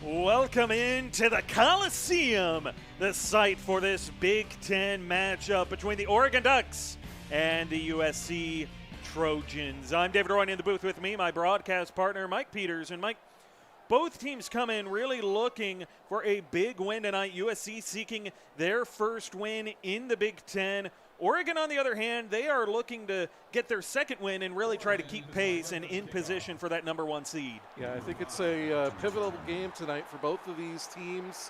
Welcome into the Coliseum, the site for this Big Ten matchup between the Oregon Ducks and the USC Trojans. I'm David Roy, in the booth with me, my broadcast partner, Mike Peters. And Mike, both teams come in really looking for a big win tonight. USC seeking their first win in the Big Ten. Oregon, on the other hand, they are looking to get their second win and really try to keep pace and in position for that number one seed. Yeah, I think it's a pivotal game tonight for both of these teams.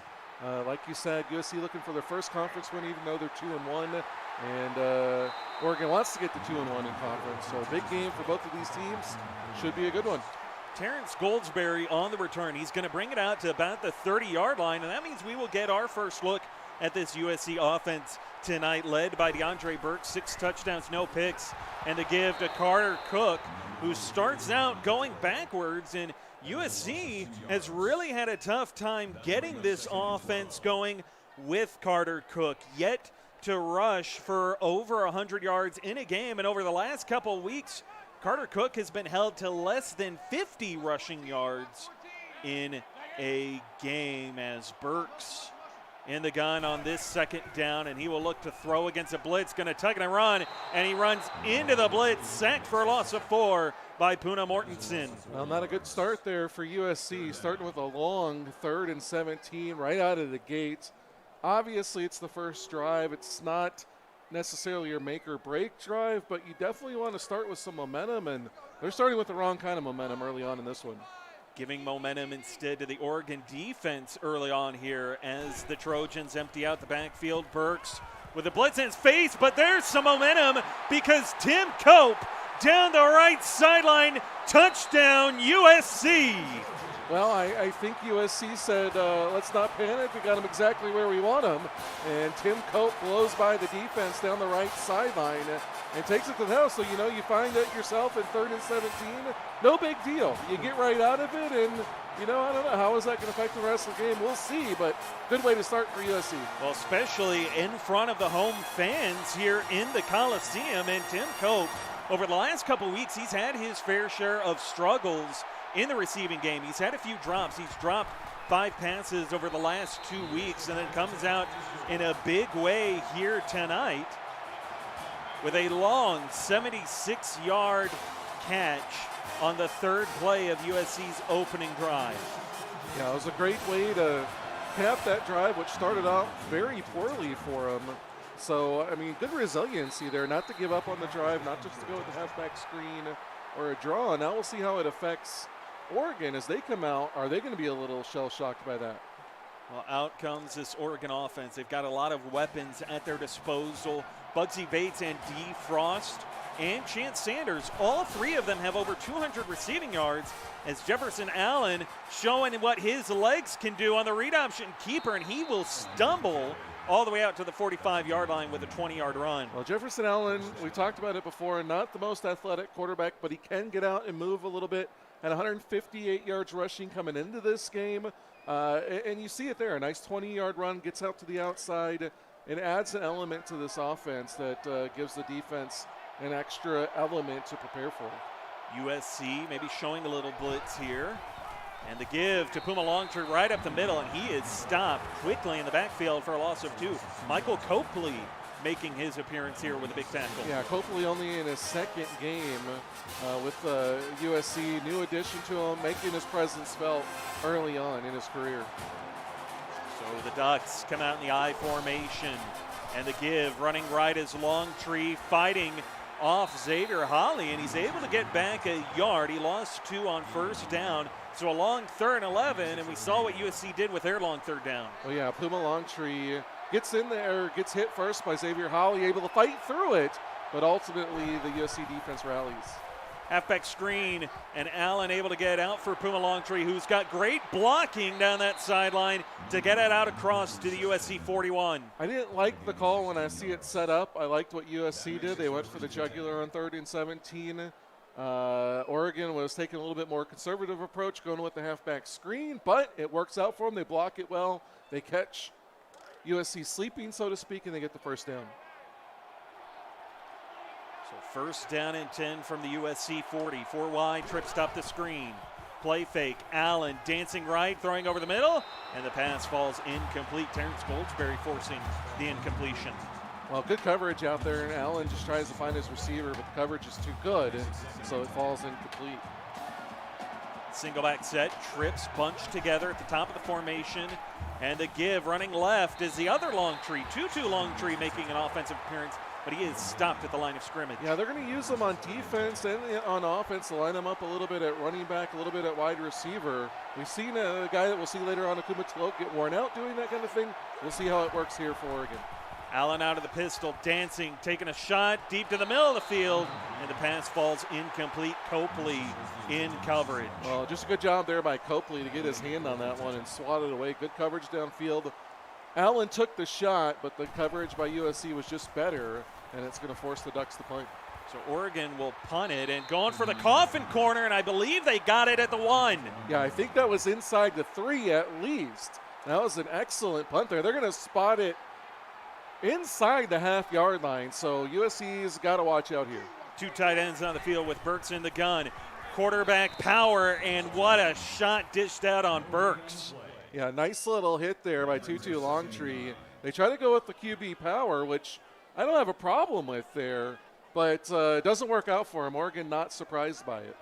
Like you said, USC looking for their first conference win, even though they're 2-1, and Oregon wants to get to 2-1 in conference. So a big game for both of these teams. Should be a good one. Terrence Goldsberry on the return. He's going to bring it out to about the 30-yard line, and that means we will get our first look at this USC offense tonight, led by DeAndre Burke, 6 touchdowns, no picks, and the give to Carter Cook, who starts out going backwards. And USC has really had a tough time getting this offense going with Carter Cook, yet to rush for over 100 yards in a game. And over the last couple weeks, Carter Cook has been held to less than 50 rushing yards in a game, as Burks in the gun on this second down, and he will look to throw against a blitz, going to tuck it and run, and he runs into the blitz, sacked for a loss of 4 by Puna Mortensen. Well, not a good start there for USC, starting with a long 3rd and 17 right out of the gate. Obviously, it's the first drive. It's not necessarily your make or break drive, but you definitely want to start with some momentum, and they're starting with the wrong kind of momentum early on in this one. Giving momentum instead to the Oregon defense early on here as the Trojans empty out the backfield. Burks with a blitz in his face, but there's some momentum because Tim Cope down the right sideline, touchdown USC. Well, I think USC said, let's not panic. We got him exactly where we want him. And Tim Cope blows by the defense down the right sideline and takes it to the house. So, you find that yourself in 3rd and 17, no big deal. You get right out of it, and, I don't know. How is that going to affect the rest of the game? We'll see, but good way to start for USC. Well, especially in front of the home fans here in the Coliseum. And Tim Cope, over the last couple weeks, he's had his fair share of struggles in the receiving game. He's had a few drops. He's dropped 5 passes over the last 2 weeks, and then comes out in a big way here tonight with a long 76-yard catch on the 3rd play of USC's opening drive. Yeah, it was a great way to cap that drive, which started out very poorly for him. So, good resiliency there, not to give up on the drive, not just to go with the halfback screen or a draw. Now we'll see how it affects Oregon as they come out. Are they going to be a little shell-shocked by that? Well, out comes this Oregon offense. They've got a lot of weapons at their disposal. Bugsy Bates and Dee Frost and Chance Sanders, all 3 of them have over 200 receiving yards, as Jefferson Allen showing what his legs can do on the read option keeper, and he will stumble all the way out to the 45-yard line with a 20-yard run. Well, Jefferson Allen, we talked about it before, not the most athletic quarterback, but he can get out and move a little bit. At 158 yards rushing coming into this game. And you see it there, a nice 20-yard run, gets out to the outside, and adds an element to this offense that gives the defense an extra element to prepare for. USC maybe showing a little blitz here. And the give to Puma Longtree right up the middle, and he is stopped quickly in the backfield for a loss of 2. Michael Copley making his appearance here with a big tackle. Yeah, Copley only in his 2nd game with USC. New addition to him, making his presence felt early on in his career. So the Ducks come out in the I formation, and the give running right is Longtree fighting off Xavier Holly, and he's able to get back a yard. He lost 2 on 1st down. So a long 3rd and 11, and we saw what USC did with their long 3rd down. Well, yeah, Puma Longtree gets in there, gets hit first by Xavier Holly, able to fight through it, but ultimately the USC defense rallies. Halfback screen, and Allen able to get out for Puma Longtree, who's got great blocking down that sideline to get it out across to the USC 41. I didn't like the call when I see it set up. I liked what USC did. They went for the jugular on 3rd and 17. Oregon was taking a little bit more conservative approach, going with the halfback screen, but it works out for them. They block it well. They catch USC sleeping, so to speak, and they get the 1st down. So 1st down and 10 from the USC 40. 4 wide, trip stop the screen. Play fake. Allen dancing right, throwing over the middle, and the pass falls incomplete. Terrence Goldsberry forcing the incompletion. Well, good coverage out there, and Allen just tries to find his receiver, but the coverage is too good, so it falls incomplete. Single back set, trips bunched together at the top of the formation, and the give running left is the other Longtree. 2-2 Longtree making an offensive appearance, but he is stopped at the line of scrimmage. Yeah, they're going to use him on defense and on offense to line him up a little bit at running back, a little bit at wide receiver. We've seen a guy that we'll see later on, Akuma Taloke, get worn out doing that kind of thing. We'll see how it works here for Oregon. Allen out of the pistol, dancing, taking a shot deep to the middle of the field, and the pass falls incomplete. Copley in coverage. Well, just a good job there by Copley to get his hand on that one and swat it away. Good coverage downfield. Allen took the shot, but the coverage by USC was just better, and it's going to force the Ducks to punt. So Oregon will punt it and going for the coffin corner, and I believe they got it at the 1. Yeah, I think that was inside the 3 at least. That was an excellent punt there. They're going to spot it inside the half-yard line, so USC's got to watch out here. 2 tight ends on the field with Burks in the gun. Quarterback power, and what a shot dished out on Burks. Yeah, nice little hit there by 2-2 Longtree. They try to go with the QB power, which I don't have a problem with there, but it doesn't work out for him. Oregon not surprised by it.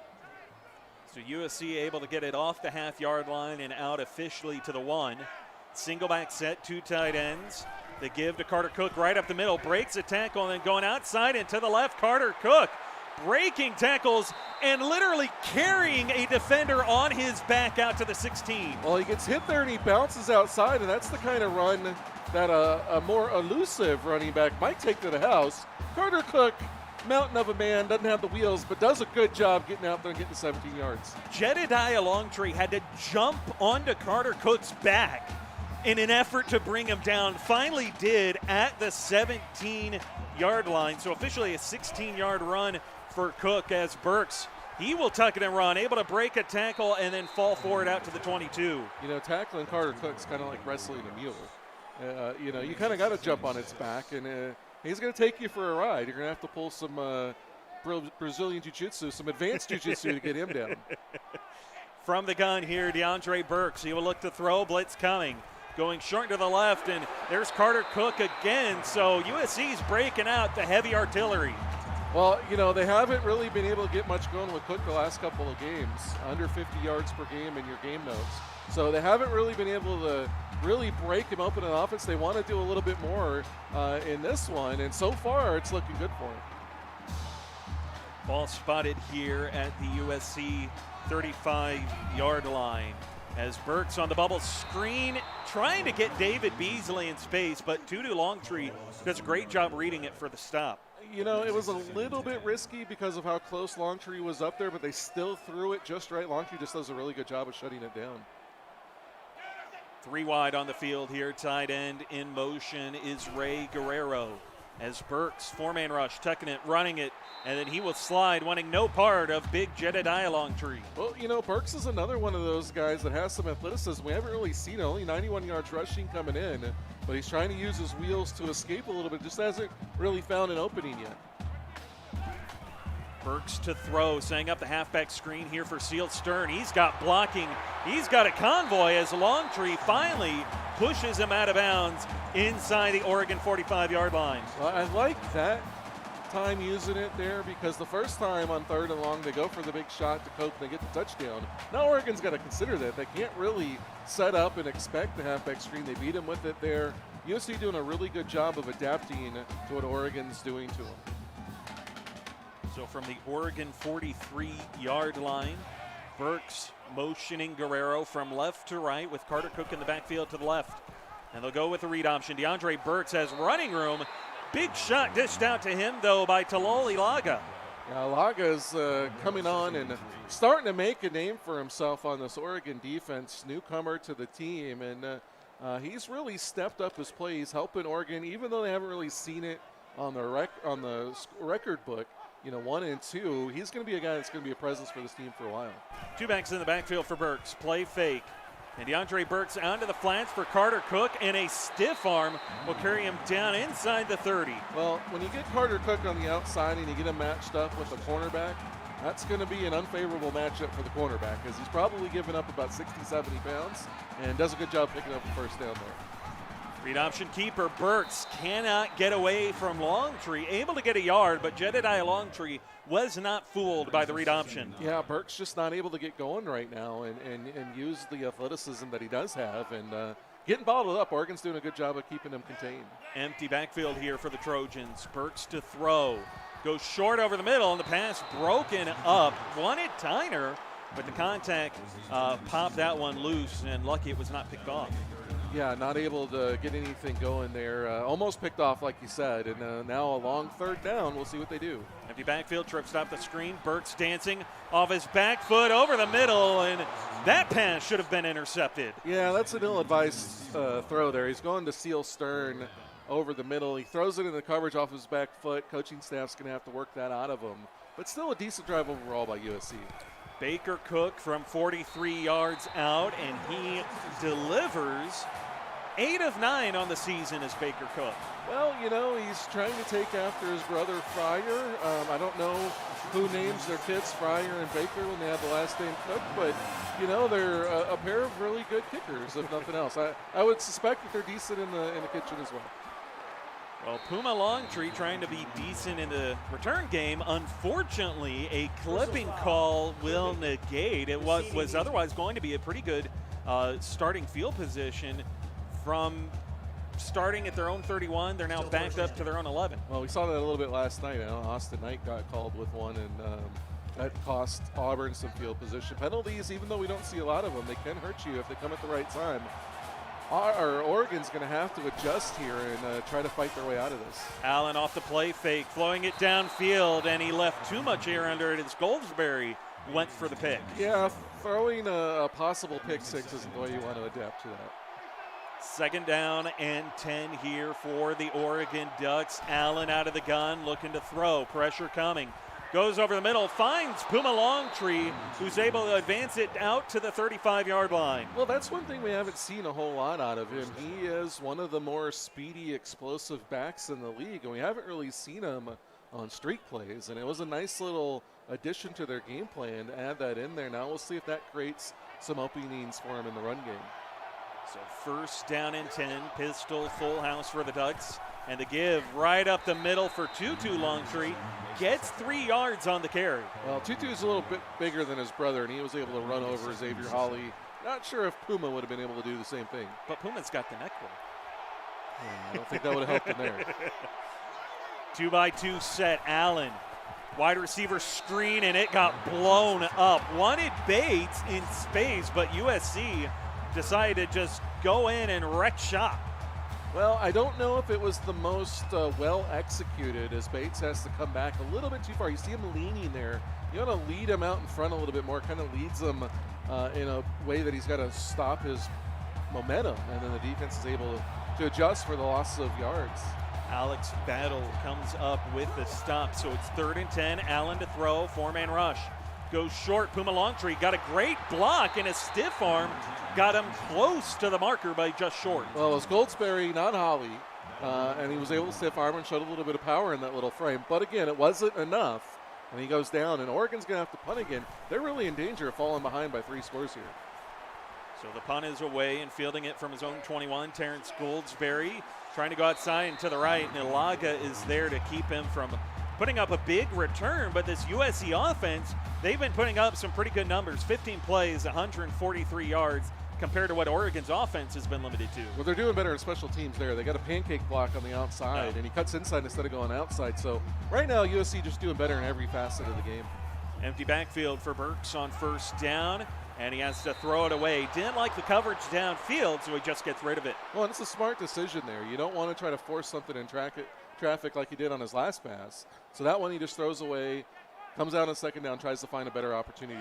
So USC able to get it off the half-yard line and out officially to the 1. Single back set, 2 tight ends. The give to Carter Cook right up the middle, breaks a tackle, and then going outside and to the left, Carter Cook breaking tackles and literally carrying a defender on his back out to the 16. Well, he gets hit there and he bounces outside, and that's the kind of run that a more elusive running back might take to the house. Carter Cook, mountain of a man, doesn't have the wheels, but does a good job getting out there and getting 17 yards. Jedediah Longtree had to jump onto Carter Cook's back in an effort to bring him down. Finally did at the 17-yard line. So officially a 16-yard run for Cook as Burks, he will tuck it and run, able to break a tackle and then fall forward out to the 22. You know, tackling Carter Cook's kind of like wrestling a mule. You know, you kind of got to jump on its back, and he's going to take you for a ride. You're going to have to pull some Brazilian jiu-jitsu, some advanced jiu-jitsu to get him down. From the gun here, DeAndre Burks. He will look to throw, blitz coming. Going short to the left, and there's Carter Cook again. So USC's breaking out the heavy artillery. Well, you know, they haven't really been able to get much going with Cook the last couple of games, under 50 yards per game in your game notes. So they haven't really been able to really break him open in offense. They want to do a little bit more in this one, and so far it's looking good for him. Ball spotted here at the USC 35-yard line. As Burks on the bubble screen, trying to get David Beasley in space, but 2-2 Longtree does a great job reading it for the stop. You know, it was a little bit risky because of how close Longtree was up there, but they still threw it just right. Longtree just does a really good job of shutting it down. 3 wide on the field here. Tight end in motion is Ray Guerrero. As Burks, 4-man rush, tucking it, running it, and then he will slide, wanting no part of big Jedediah Longtree. Well, you know, Burks is another one of those guys that has some athleticism. We haven't really seen it, only 91 yards rushing coming in, but he's trying to use his wheels to escape a little bit, just hasn't really found an opening yet. Burks to throw, setting up the halfback screen here for Seal Stern. He's got blocking. He's got a convoy as Longtree finally pushes him out of bounds inside the Oregon 45-yard line. Well, I like that time using it there because the first time on 3rd and long, they go for the big shot to Cope and they get the touchdown. Now Oregon's got to consider that. They can't really set up and expect the halfback screen. They beat him with it there. USC doing a really good job of adapting to what Oregon's doing to them. So from the Oregon 43-yard line, Burks motioning Guerrero from left to right with Carter Cook in the backfield to the left. And they'll go with the read option. DeAndre Burks has running room. Big shot dished out to him, though, by Taloli Laga. Yeah, Laga's coming on and starting to make a name for himself on this Oregon defense, newcomer to the team. And he's really stepped up his play. He's helping Oregon, even though they haven't really seen it on the record book. You know, 1 and 2, he's going to be a guy that's going to be a presence for this team for a while. 2 backs in the backfield for Burks. Play fake. And DeAndre Burks onto the flats for Carter Cook, and a stiff arm will carry him down inside the 30. Well, when you get Carter Cook on the outside and you get him matched up with a cornerback, That's going to be an unfavorable matchup for the cornerback because he's probably given up about 60, 70 pounds and does a good job picking up the first down there. Read option keeper Burks cannot get away from Longtree. Able to get a yard, but Jedediah Longtree was not fooled by the read option. Yeah, Burks just not able to get going right now and use the athleticism that he does have. And getting bottled up, Oregon's doing a good job of keeping him contained. Empty backfield here for the Trojans. Burks to throw. Goes short over the middle, and the pass broken up. Wanted Tyner, but the contact popped that one loose, and lucky it was not picked off. Yeah, not able to get anything going there. Almost picked off, like you said, and now a long third down. We'll see what they do. Empty backfield, trip stop the screen. Burks dancing off his back foot over the middle, and that pass should have been intercepted. Yeah, that's an ill-advised throw there. He's going to seal Stern over the middle. He throws it in the coverage off his back foot. Coaching staff's going to have to work that out of him. But still a decent drive overall by USC. Baker Cook from 43 yards out, and he delivers 8 of 9 on the season as Baker Cook. Well, you know, he's trying to take after his brother Fryer. I don't know who names their kids Fryer and Baker when they have the last name Cook, but, you know, they're a pair of really good kickers, if nothing else. I would suspect that they're decent in the kitchen as well. Well, Puma Longtree trying to be decent in the return game. Unfortunately, a clipping call will negate it. What was otherwise going to be a pretty good starting field position. From starting at their own 31, they're now backed up to their own 11. Well, we saw that a little bit last night. I know Austin Knight got called with one, and that cost Auburn some field position. Penalties, even though we don't see a lot of them, they can hurt you if they come at the right time. Oregon's going to have to adjust here and try to fight their way out of this. Allen off the play fake, flowing it downfield, and he left too much air under it as Goldsberry went for the pick. Yeah, throwing a possible pick six isn't the way you want to adapt to that. Second down and 10 here for the Oregon Ducks. Allen out of the gun, looking to throw. Pressure coming. Goes over the middle, finds Puma Longtree, who's able to advance it out to the 35-yard line. Well, that's one thing we haven't seen a whole lot out of him. He is one of the more speedy, explosive backs in the league, and we haven't really seen him on streak plays. And it was a nice little addition to their game plan to add that in there. Now we'll see if that creates some openings for him in the run game. So first down and 10, pistol full house for the Ducks. And the give right up the middle for Tutu Longtree. Gets 3 yards on the carry. Well, Tutu's a little bit bigger than his brother, and he was able to run over Xavier Hawley. Not sure if Puma would have been able to do the same thing. But Puma's got the neck roll. Yeah, I don't think that would have helped him there. 2-by-2 set, Allen. Wide receiver screen, and it got blown up. Wanted Bates in space, but USC decided to just go in and wreck shop. Well, I don't know if it was the most well executed, as Bates has to come back a little bit too far. You see him leaning there. You want to lead him out in front a little bit more, kind of leads him in a way that he's got to stop his momentum, and then the defense is able to adjust for the loss of yards. Alex Battle comes up with the stop, so it's 3rd and 10. Allen to throw, 4-man rush. Goes short, Puma Longtree got a great block and a stiff arm. Got him close to the marker by just short. Well, it was Goldsberry, not Hawley, and he was able to stiff arm and showed a little bit of power in that little frame. But again, it wasn't enough, and he goes down, and Oregon's going to have to punt again. They're really in danger of falling behind by 3 scores here. So the punt is away, and fielding it from his own 21, Terrence Goldsberry trying to go outside and to the right, and Ilaga is there to keep him from putting up a big return. But this USC offense, they've been putting up some pretty good numbers. 15 plays, 143 yards, compared to what Oregon's offense has been limited to. Well, they're doing better in special teams there. They got a pancake block on the outside, and he cuts inside instead of going outside. So right now, USC just doing better in every facet of the game. Empty backfield for Burks on first down, and he has to throw it away. Didn't like the coverage downfield, so he just gets rid of it. Well, and it's a smart decision there. You don't want to try to force something in traffic like he did on his last pass. So that one he just throws away, comes out on second down, tries to find a better opportunity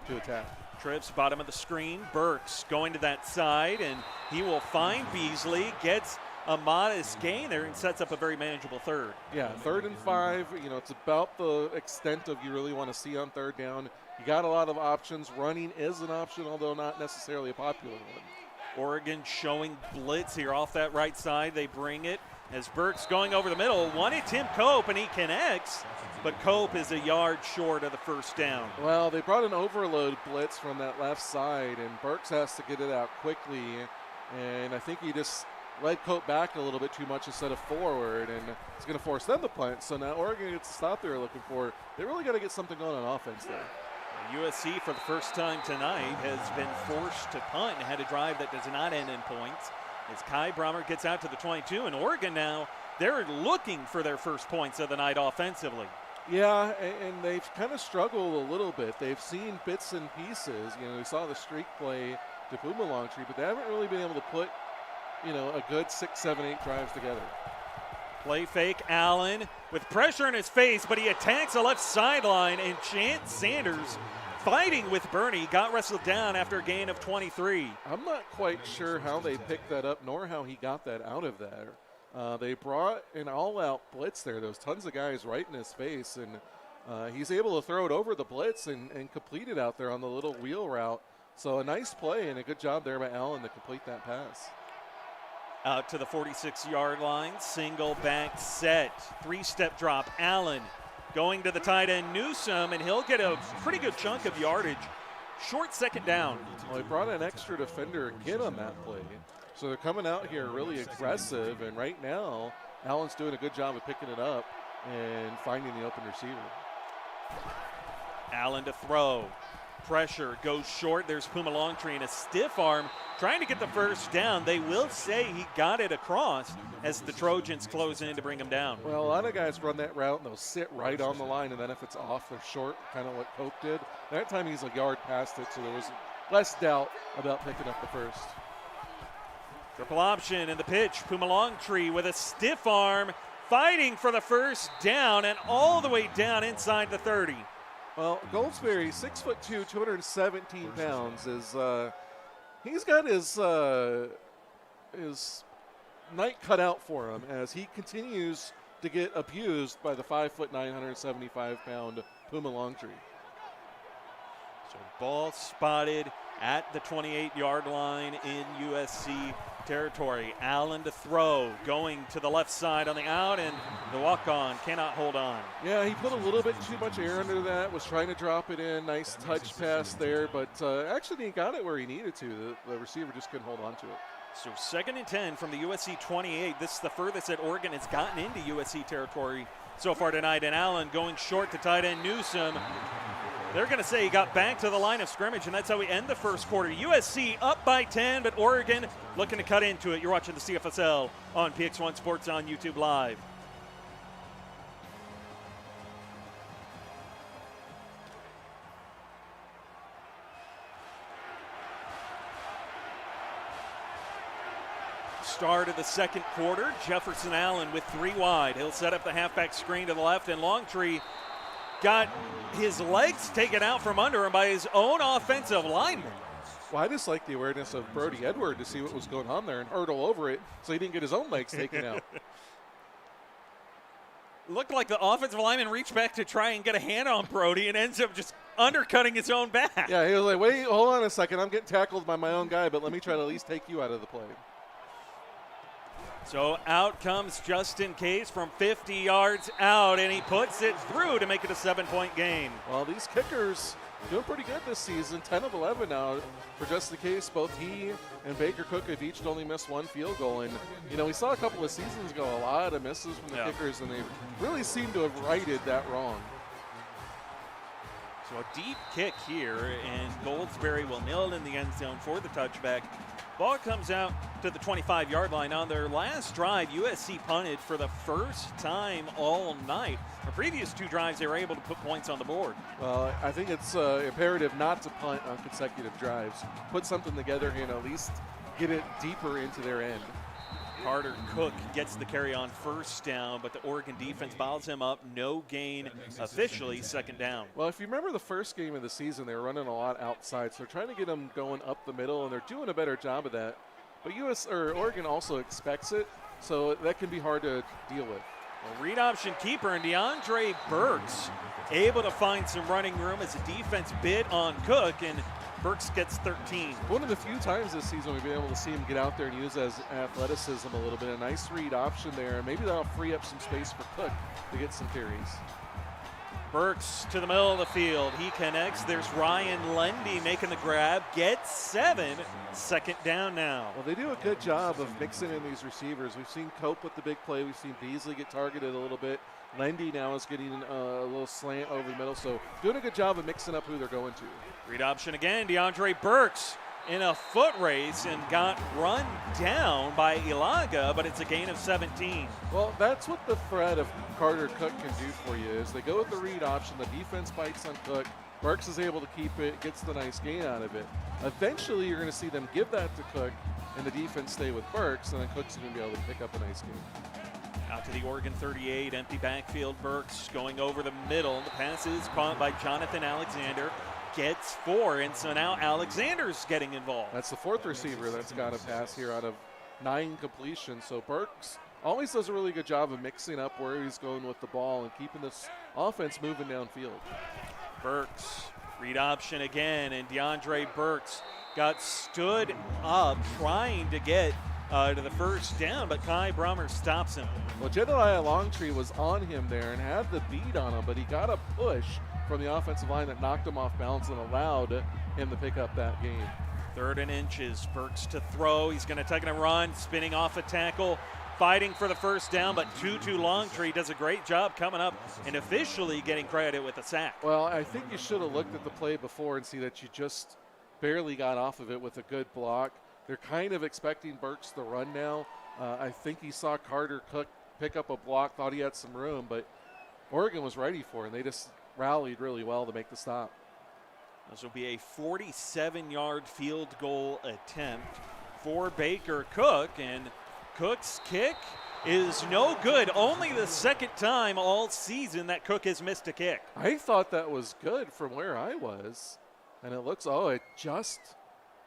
to attack. Trips bottom of the screen. Burks going to that side, and he will find Beasley, gets a modest gain there, and sets up a very manageable third. Yeah, 3rd and 5. You know, it's about the extent of you really want to see on third down. You got a lot of options. Running is an option, although not necessarily a popular one. Oregon showing blitz here off that right side. They bring it as Burks going over the middle. Wanted Tim Cope, and he connects. but Cope is a yard short of the first down. Well, they brought an overload blitz from that left side, and Burks has to get it out quickly. And I think he just led Cope back a little bit too much instead of forward, and it's going to force them to punt. So now Oregon gets the stop they were looking for. They really got to get something going on offense there. USC, for the first time tonight, has been forced to punt and had a drive that does not end in points. As Kai Brummer gets out to the 22, and Oregon now, they're looking for their first points of the night offensively. Yeah, and they've kind of struggled a little bit. They've seen bits and pieces. You know, we saw the streak play to Puma Longtree, but they haven't really been able to put, you know, a good 6, 7, 8 drives together. Play fake, Allen with pressure in his face, but he attacks the left sideline, and Chance Sanders fighting with Bernie got wrestled down after a gain of 23. I'm not quite sure how they picked that up, nor how he got that out of there. They brought an all-out blitz there. There was tons of guys right in his face, and he's able to throw it over the blitz and complete it out there on the little wheel route. So a nice play and a good job there by Allen to complete that pass. Out to the 46-yard line, single back set, 3-step drop. Allen going to the tight end Newsome, and he'll get a pretty good chunk of yardage. Short second down. Well, they brought an extra defender again on that play. So they're coming out here really aggressive, and right now, Allen's doing a good job of picking it up and finding the open receiver. Allen to throw. Pressure goes short. There's Puma Longtree in a stiff arm trying to get the first down. They will say he got it across as the Trojans close in to bring him down. Well, a lot of guys run that route and they'll sit right on the line, and then if it's off, they're short, kind of what Cope did. That time he's a yard past it, so there was less doubt about picking up the first. Triple option in the pitch. Puma Longtree with a stiff arm fighting for the first down and all the way down inside the 30. Well, Goldsberry, 6'2", 217 pounds, is he's got his night cut out for him as he continues to get abused by the 5'9", 175-pound Puma Longtree. So ball spotted at the 28-yard line in USC territory. Allen to throw, going to the left side on the out, and the walk-on cannot hold on. Yeah, he put a little bit too much air under that, was trying to drop it in. Nice touch pass there, but actually he got it where he needed to. The receiver just couldn't hold on to it. So 2nd and 10 from the USC 28. This is the furthest that Oregon has gotten into USC territory so far tonight, and Allen going short to tight end Newsome. They're going to say he got back to the line of scrimmage, and that's how we end the first quarter. USC up by 10, but Oregon looking to cut into it. You're watching the CFSL on PX1 Sports on YouTube Live. Start of the second quarter. Jefferson Allen with 3 wide. He'll set up the halfback screen to the left, and Longtree got his legs taken out from under him by his own offensive lineman. Well, I just like the awareness of Brody Edward to see what was going on there and hurdle over it so he didn't get his own legs taken out. Looked like the offensive lineman reached back to try and get a hand on Brody and ends up just undercutting his own back. Yeah, he was like, wait, hold on a second. I'm getting tackled by my own guy, but let me try to at least take you out of the play. So out comes Justin Case from 50 yards out, and he puts it through to make it a 7-point game. Well, these kickers doing pretty good this season, 10 of 11 now for Justin Case. Both he and Baker Cook have each only missed 1 field goal. And, you know, we saw a couple of seasons ago a lot of misses from the kickers, and they really seem to have righted that wrong. So a deep kick here, and Goldsberry will nail it in the end zone for the touchback. Ball comes out to the 25-yard line. On their last drive, USC punted for the first time all night. The previous 2 drives, they were able to put points on the board. Well, I think it's imperative not to punt on consecutive drives. Put something together and at least get it deeper into their end. Carter Cook gets the carry on first down, but the Oregon defense bows him up. No gain officially, 2nd down. Well, if you remember the first game of the season, they were running a lot outside, so they're trying to get them going up the middle, and they're doing a better job of that. But Oregon also expects it, so that can be hard to deal with. A read option keeper, and DeAndre Burks able to find some running room as the defense bid on Cook, and Burks gets 13. One of the few times this season we've been able to see him get out there and use his athleticism a little bit. A nice read option there. Maybe that'll free up some space for Cook to get some carries. Burks to the middle of the field. He connects. There's Ryan Lendy making the grab. Gets 7. Second down now. Well, they do a good job of mixing in these receivers. We've seen Cope with the big play. We've seen Beasley get targeted a little bit. Lendy now is getting a little slant over the middle. So doing a good job of mixing up who they're going to. Read option again. DeAndre Burks in a foot race and got run down by Ilaga, but it's a gain of 17. Well, that's what the threat of Carter Cook can do for you is they go with the read option. The defense bites on Cook. Burks is able to keep it, gets the nice gain out of it. Eventually, you're going to see them give that to Cook, and the defense stay with Burks, and then Cook's going to be able to pick up a nice gain. Out to the Oregon 38, empty backfield. Burks going over the middle. The pass is caught by Jonathan Alexander. Gets 4, and so now Alexander's getting involved. That's the 4th receiver that's got a pass here out of 9 completions. So Burks always does a really good job of mixing up where he's going with the ball and keeping this offense moving downfield. Burks, read option again, and DeAndre Burks got stood up trying to get to the first down, but Kai Brummer stops him. Well, Jedediah Longtree was on him there and had the beat on him, but he got a push from the offensive line that knocked him off balance and allowed him to pick up that game. 3rd and inches. Burks to throw. He's going to take it and run, spinning off a tackle, fighting for the first down, but Tutu Longtree does a great job coming up and officially getting credit with a sack. Well, I think you should have looked at the play before and see that you just barely got off of it with a good block. They're kind of expecting Burks to run now. I think he saw Carter Cook pick up a block, thought he had some room, but Oregon was ready for it, and they just rallied really well to make the stop. This will be a 47-yard field goal attempt for Baker Cook, and Cook's kick is no good. Only the second time all season that Cook has missed a kick. I thought that was good from where I was, and it looks, it just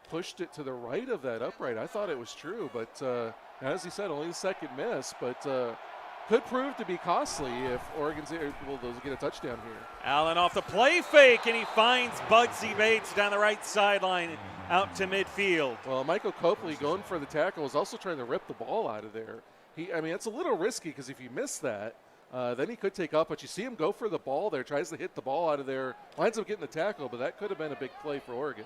pushed it to the right of that upright. I thought it was true, but as he said, only the second miss, but could prove to be costly if Oregon's able to get a touchdown here. Allen off the play fake, and he finds Bugsy Bates down the right sideline out to midfield. Well, Michael Copley going for the tackle was also trying to rip the ball out of there. It's a little risky because if you miss that, then he could take off, but you see him go for the ball there, tries to hit the ball out of there, winds up getting the tackle, but that could have been a big play for Oregon.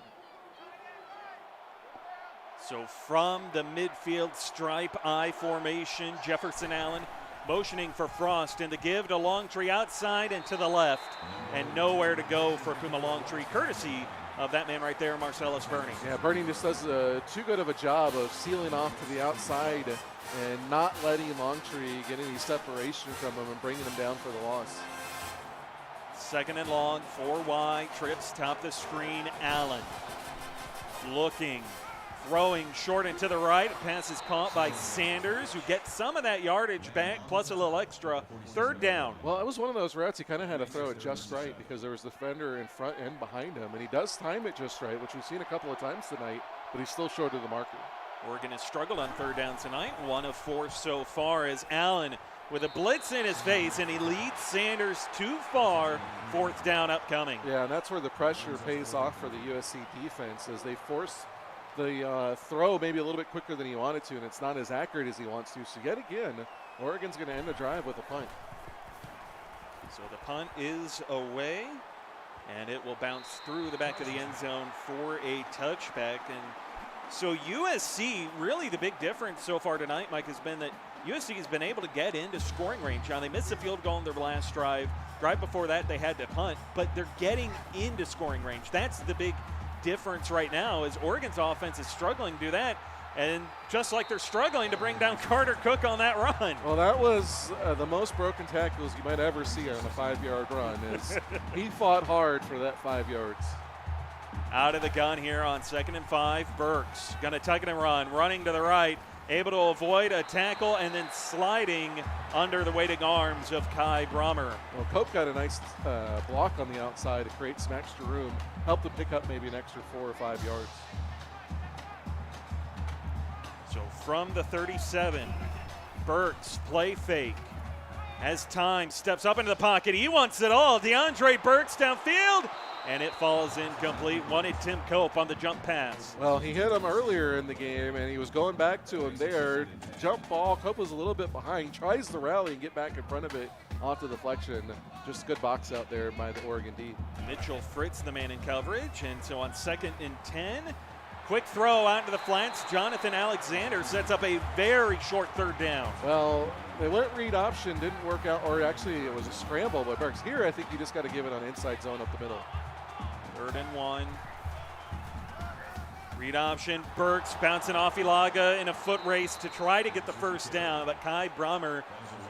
So from the midfield stripe I formation, Jefferson Allen motioning for Frost, and the give to Longtree outside and to the left, and nowhere to go for Puma Longtree, courtesy of that man right there, Marcellus Bernie. Yeah, Bernie just does too good of a job of sealing off to the outside and not letting Longtree get any separation from him and bringing him down for the loss. 2nd and long, 4 wide, trips top the screen, Allen looking, throwing short and to the right. Pass is caught by Sanders, who gets some of that yardage back, plus a little extra. 3rd down. Well, it was one of those routes he kind of had to throw it just right because there was the defender in front and behind him, and he does time it just right, which we've seen a couple of times tonight, but he's still short of the marker. Oregon has struggled on 3rd down tonight, 1 of 4 so far, as Allen with a blitz in his face, and he leads Sanders too far. 4th down upcoming. Yeah, and that's where the pressure pays off for the USC defense as they force the throw maybe a little bit quicker than he wanted to, and it's not as accurate as he wants to. So yet again, Oregon's going to end the drive with a punt. So the punt is away, and it will bounce through the back of the end zone for a touchback. And so USC, really the big difference so far tonight, Mike, has been that USC has been able to get into scoring range. Now, they missed the field goal in their last drive. Drive before that, they had to punt, but they're getting into scoring range. That's the big difference right now, is Oregon's offense is struggling to do that, and just like they're struggling to bring down Carter Cook on that run. Well, that was the most broken tackles you might ever see on a 5-yard run. He fought hard for that 5 yards. Out of the gun here on 2nd and 5, Burks going to tuck it and run, running to the right, able to avoid a tackle and then sliding under the waiting arms of Kai Brummer. Well, Cope got a nice block on the outside to create some extra room, helped him pick up maybe an extra 4 or 5 yards. So from the 37, Burks play fake. As time steps up into the pocket, he wants it all. DeAndre Burks downfield, and it falls incomplete. Wanted Tim Cope on the jump pass. Well, he hit him earlier in the game, and he was going back to him there. Jump ball. Cope was a little bit behind. Tries to rally and get back in front of it. off the deflection. Just good box out there by the Oregon D. Mitchell Fritz, the man in coverage. And so on 2nd and 10, quick throw out into the flats. Jonathan Alexander sets up a very short 3rd down. Well, they went read option, didn't work out, or actually it was a scramble by Burks. Here, I think you just got to give it on inside zone up the middle. 3rd and 1. Read option, Burks bouncing off Ilaga in a foot race to try to get the 1st down, but Kai Brummer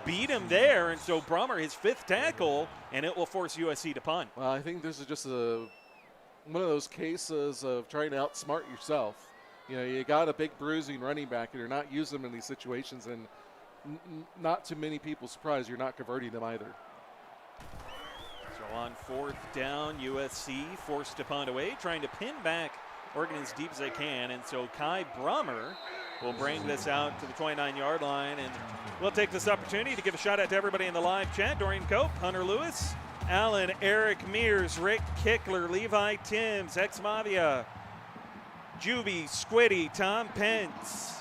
beat him there, and so Brummer, his 5th tackle, and it will force USC to punt. Well, I think this is just one of those cases of trying to outsmart yourself. You know, you got a big bruising running back, and you're not using them in these situations, and not too many people surprised you're not converting them either. So on 4th down, USC forced to punt away, trying to pin back Oregon as deep as they can, and so Kai Brummer will bring this out to the 29-yard line, and we'll take this opportunity to give a shout out to everybody in the live chat. Dorian Cope, Hunter Lewis, Alan, Eric Mears, Rick Kickler, Levi Timms, Hex Mavia, Juby, Squiddy, Tom Pence,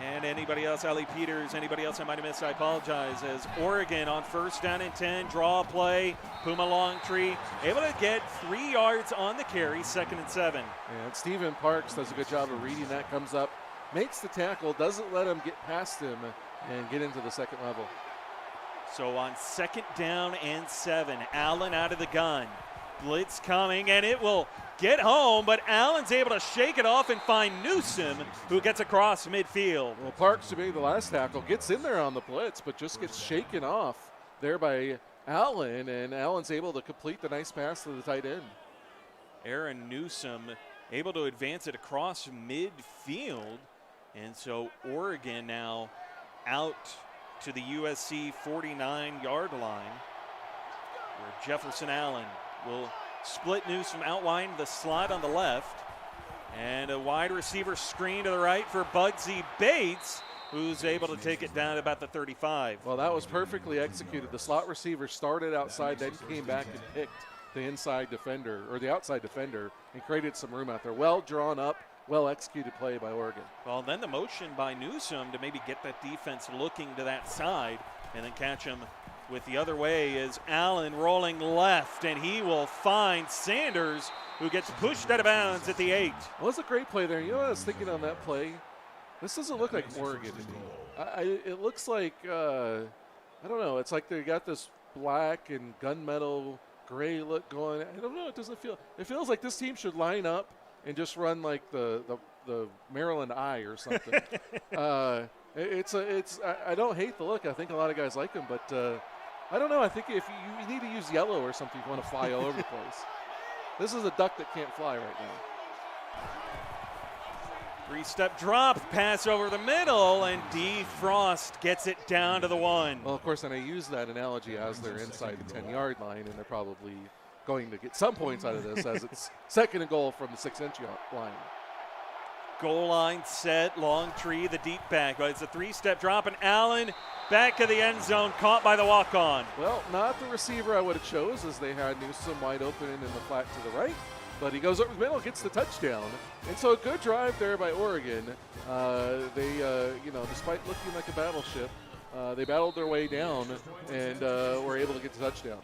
and anybody else, Ali Peters, anybody else I might have missed, I apologize, as Oregon on 1st down and 10, draw play, Puma Longtree, able to get 3 yards on the carry, 2nd and 7. And Stephen Parks does a good job of reading that, comes up, makes the tackle, doesn't let him get past him and get into the 2nd level. So on 2nd down and 7, Allen out of the gun. Blitz coming, and it will get home, but Allen's able to shake it off and find Newsom, who gets across midfield. Well, Parks, to be the last tackle, gets in there on the blitz, but just gets shaken off there by Allen, and Allen's able to complete the nice pass to the tight end. Aaron Newsom able to advance it across midfield, and so Oregon now out to the USC 49-yard line, where Jefferson Allen will split Newsom out wide the slot on the left, and a wide receiver screen to the right for Bugsy Bates, who's able to take it down about the 35. Well, that was perfectly executed. The slot receiver started outside, then came back and picked the inside defender, or the outside defender, and created some room out there. Well drawn up, well executed play by Oregon. Well, then the motion by Newsom to maybe get that defense looking to that side and then catch him with the other way is Allen rolling left, and he will find Sanders, who gets pushed out of bounds at the 8. Well, that's a great play there. You know what I was thinking on that play? This doesn't look like Oregon to me. It looks like, I don't know, it's like they got this black and gunmetal gray look going. I don't know, it feels like this team should line up and just run like the Maryland Eye or something. I don't hate the look. I think a lot of guys like them, but I don't know. I think if you need to use yellow or something if you want to fly all over the place. This is a duck that can't fly right now. 3-step drop, pass over the middle, and D. Frost gets it down to the 1. Well, of course, and I use that analogy as they're inside the 10-yard line, and they're probably going to get some points out of this as it's 2nd and goal from the 6-inch line. Goal line set, Longtree, the deep back. But it's a 3-step drop, and Allen back to the end zone, caught by the walk-on. Well, not the receiver I would have chose, as they had Newsom wide open in the flat to the right. But he goes over the middle, gets the touchdown. And so a good drive there by Oregon. Despite looking like a battleship, they battled their way down and were able to get the touchdown.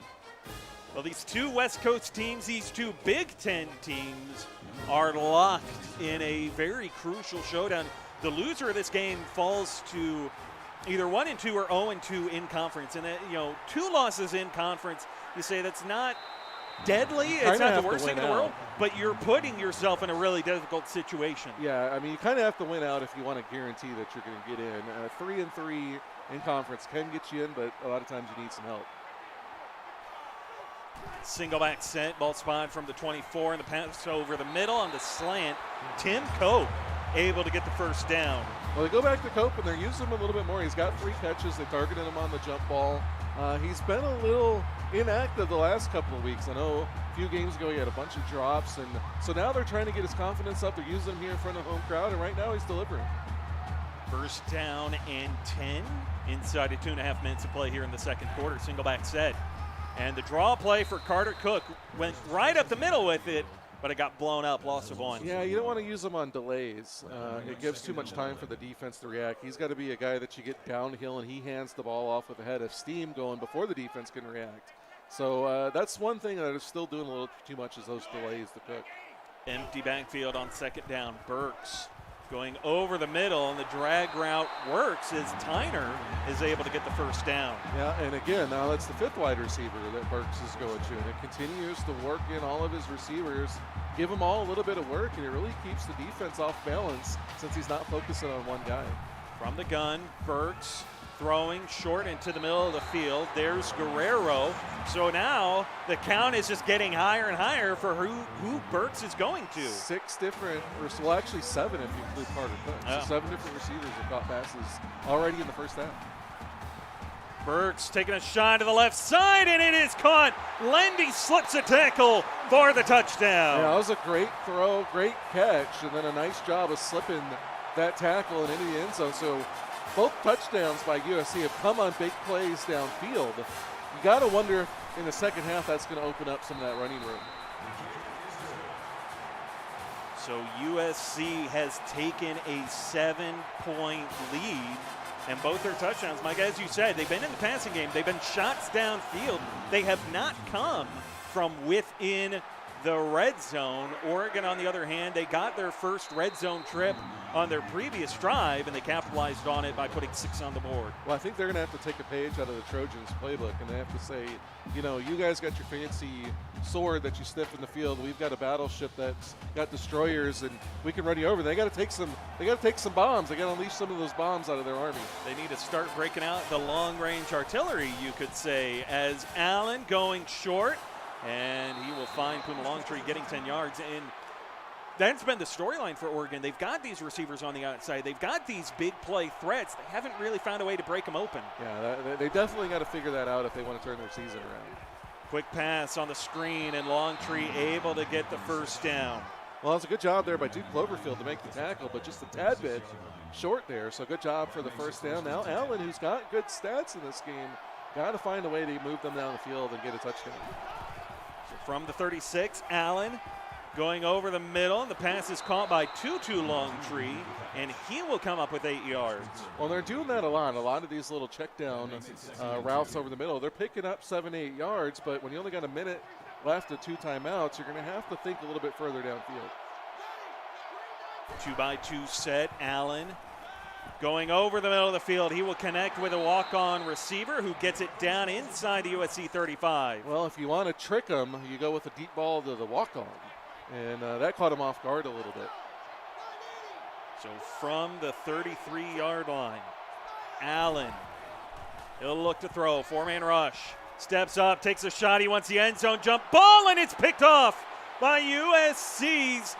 Well, these two West Coast teams, these two Big Ten teams, are locked in a very crucial showdown. The loser of this game falls to either 1-2 or 0-2 in conference. And, 2 losses in conference, you say that's not deadly. It's not the worst thing in the world, but you're putting yourself in a really difficult situation. Yeah, I mean, you kind of have to win out if you want to guarantee that you're going to get in. 3-3 in conference can get you in, but a lot of times you need some help. Single back set, ball spot from the 24, and the pass over the middle on the slant. Tim Cope able to get the 1st down. Well, they go back to Cope, and they're using him a little bit more. He's got 3 catches. They targeted him on the jump ball. He's been a little inactive the last couple of weeks. I know a few games ago he had a bunch of drops, and so now they're trying to get his confidence up. They're using him here in front of home crowd, and right now he's delivering. 1st down and 10 inside of 2.5 minutes of play here in the 2nd quarter. Single back set. And the draw play for Carter Cook went right up the middle with it, but it got blown up, loss of 1. Yeah, you don't want to use him on delays. It gives too much time for the defense to react. He's got to be a guy that you get downhill and he hands the ball off with a head of steam going before the defense can react. So that's one thing that is still doing a little too much is those delays to Cook. Empty backfield on second down. Burks going over the middle, and the drag route works as Tyner is able to get the first down. Yeah, and again, now that's the 5th wide receiver that Burks is going to, and it continues to work in all of his receivers, give them all a little bit of work, and it really keeps the defense off balance since he's not focusing on one guy. From the gun, Burks throwing short into the middle of the field. There's Guerrero. So now the count is just getting higher and higher for who Burks is going to. 6 different, well, actually 7 if you include Carter Cook. Oh. So 7 different receivers have caught passes already in the first half. Burks taking a shot to the left side, and it is caught. Lendy slips a tackle for the touchdown. Yeah, that was a great throw, great catch, and then a nice job of slipping that tackle and into the end zone. So both touchdowns by USC have come on big plays downfield. You got to wonder if in the second half that's going to open up some of that running room. So USC has taken a 7-point lead, and both their touchdowns, Mike, as you said, they've been in the passing game. They've been shots downfield. They have not come from within the red zone. Oregon, on the other hand, they got their first red zone trip on their previous drive, and they capitalized on it by putting 6 on the board. Well, I think they're going to have to take a page out of the Trojans playbook, and they have to say, you know, you guys got your fancy sword that you stiff in the field. We've got a battleship that's got destroyers, and we can run you over. They got to take some bombs. They got to unleash some of those bombs out of their army. They need to start breaking out the long-range artillery, you could say, as Allen going short, and he will find Puma Longtree getting 10 yards. And that's been the storyline for Oregon. They've got these receivers on the outside. They've got these big play threats. They haven't really found a way to break them open. Yeah, they definitely got to figure that out if they want to turn their season around. Quick pass on the screen, and Longtree able to get the first down. Well, it's a good job there by Duke Cloverfield to make the tackle, but just a tad bit short there. So good job for the first down. Now Allen, who's got good stats in this game, got to find a way to move them down the field and get a touchdown. From the 36, Allen going over the middle, and the pass is caught by Tutu Longtree, and he will come up with 8 yards. Well, they're doing that a lot. A lot of these little check down routes over the middle. They're picking up 7-8 yards, but when you only got a minute left of 2 timeouts, you're going to have to think a little bit further downfield. 2-by-2 set, Allen going over the middle of the field. He will connect with a walk-on receiver who gets it down inside the USC 35. Well, if you want to trick them, you go with a deep ball to the walk-on. And that caught him off guard a little bit. So from the 33-yard line, Allen, he'll look to throw. 4-man rush. Steps up, takes a shot. He wants the end zone jump ball, and it's picked off by USC's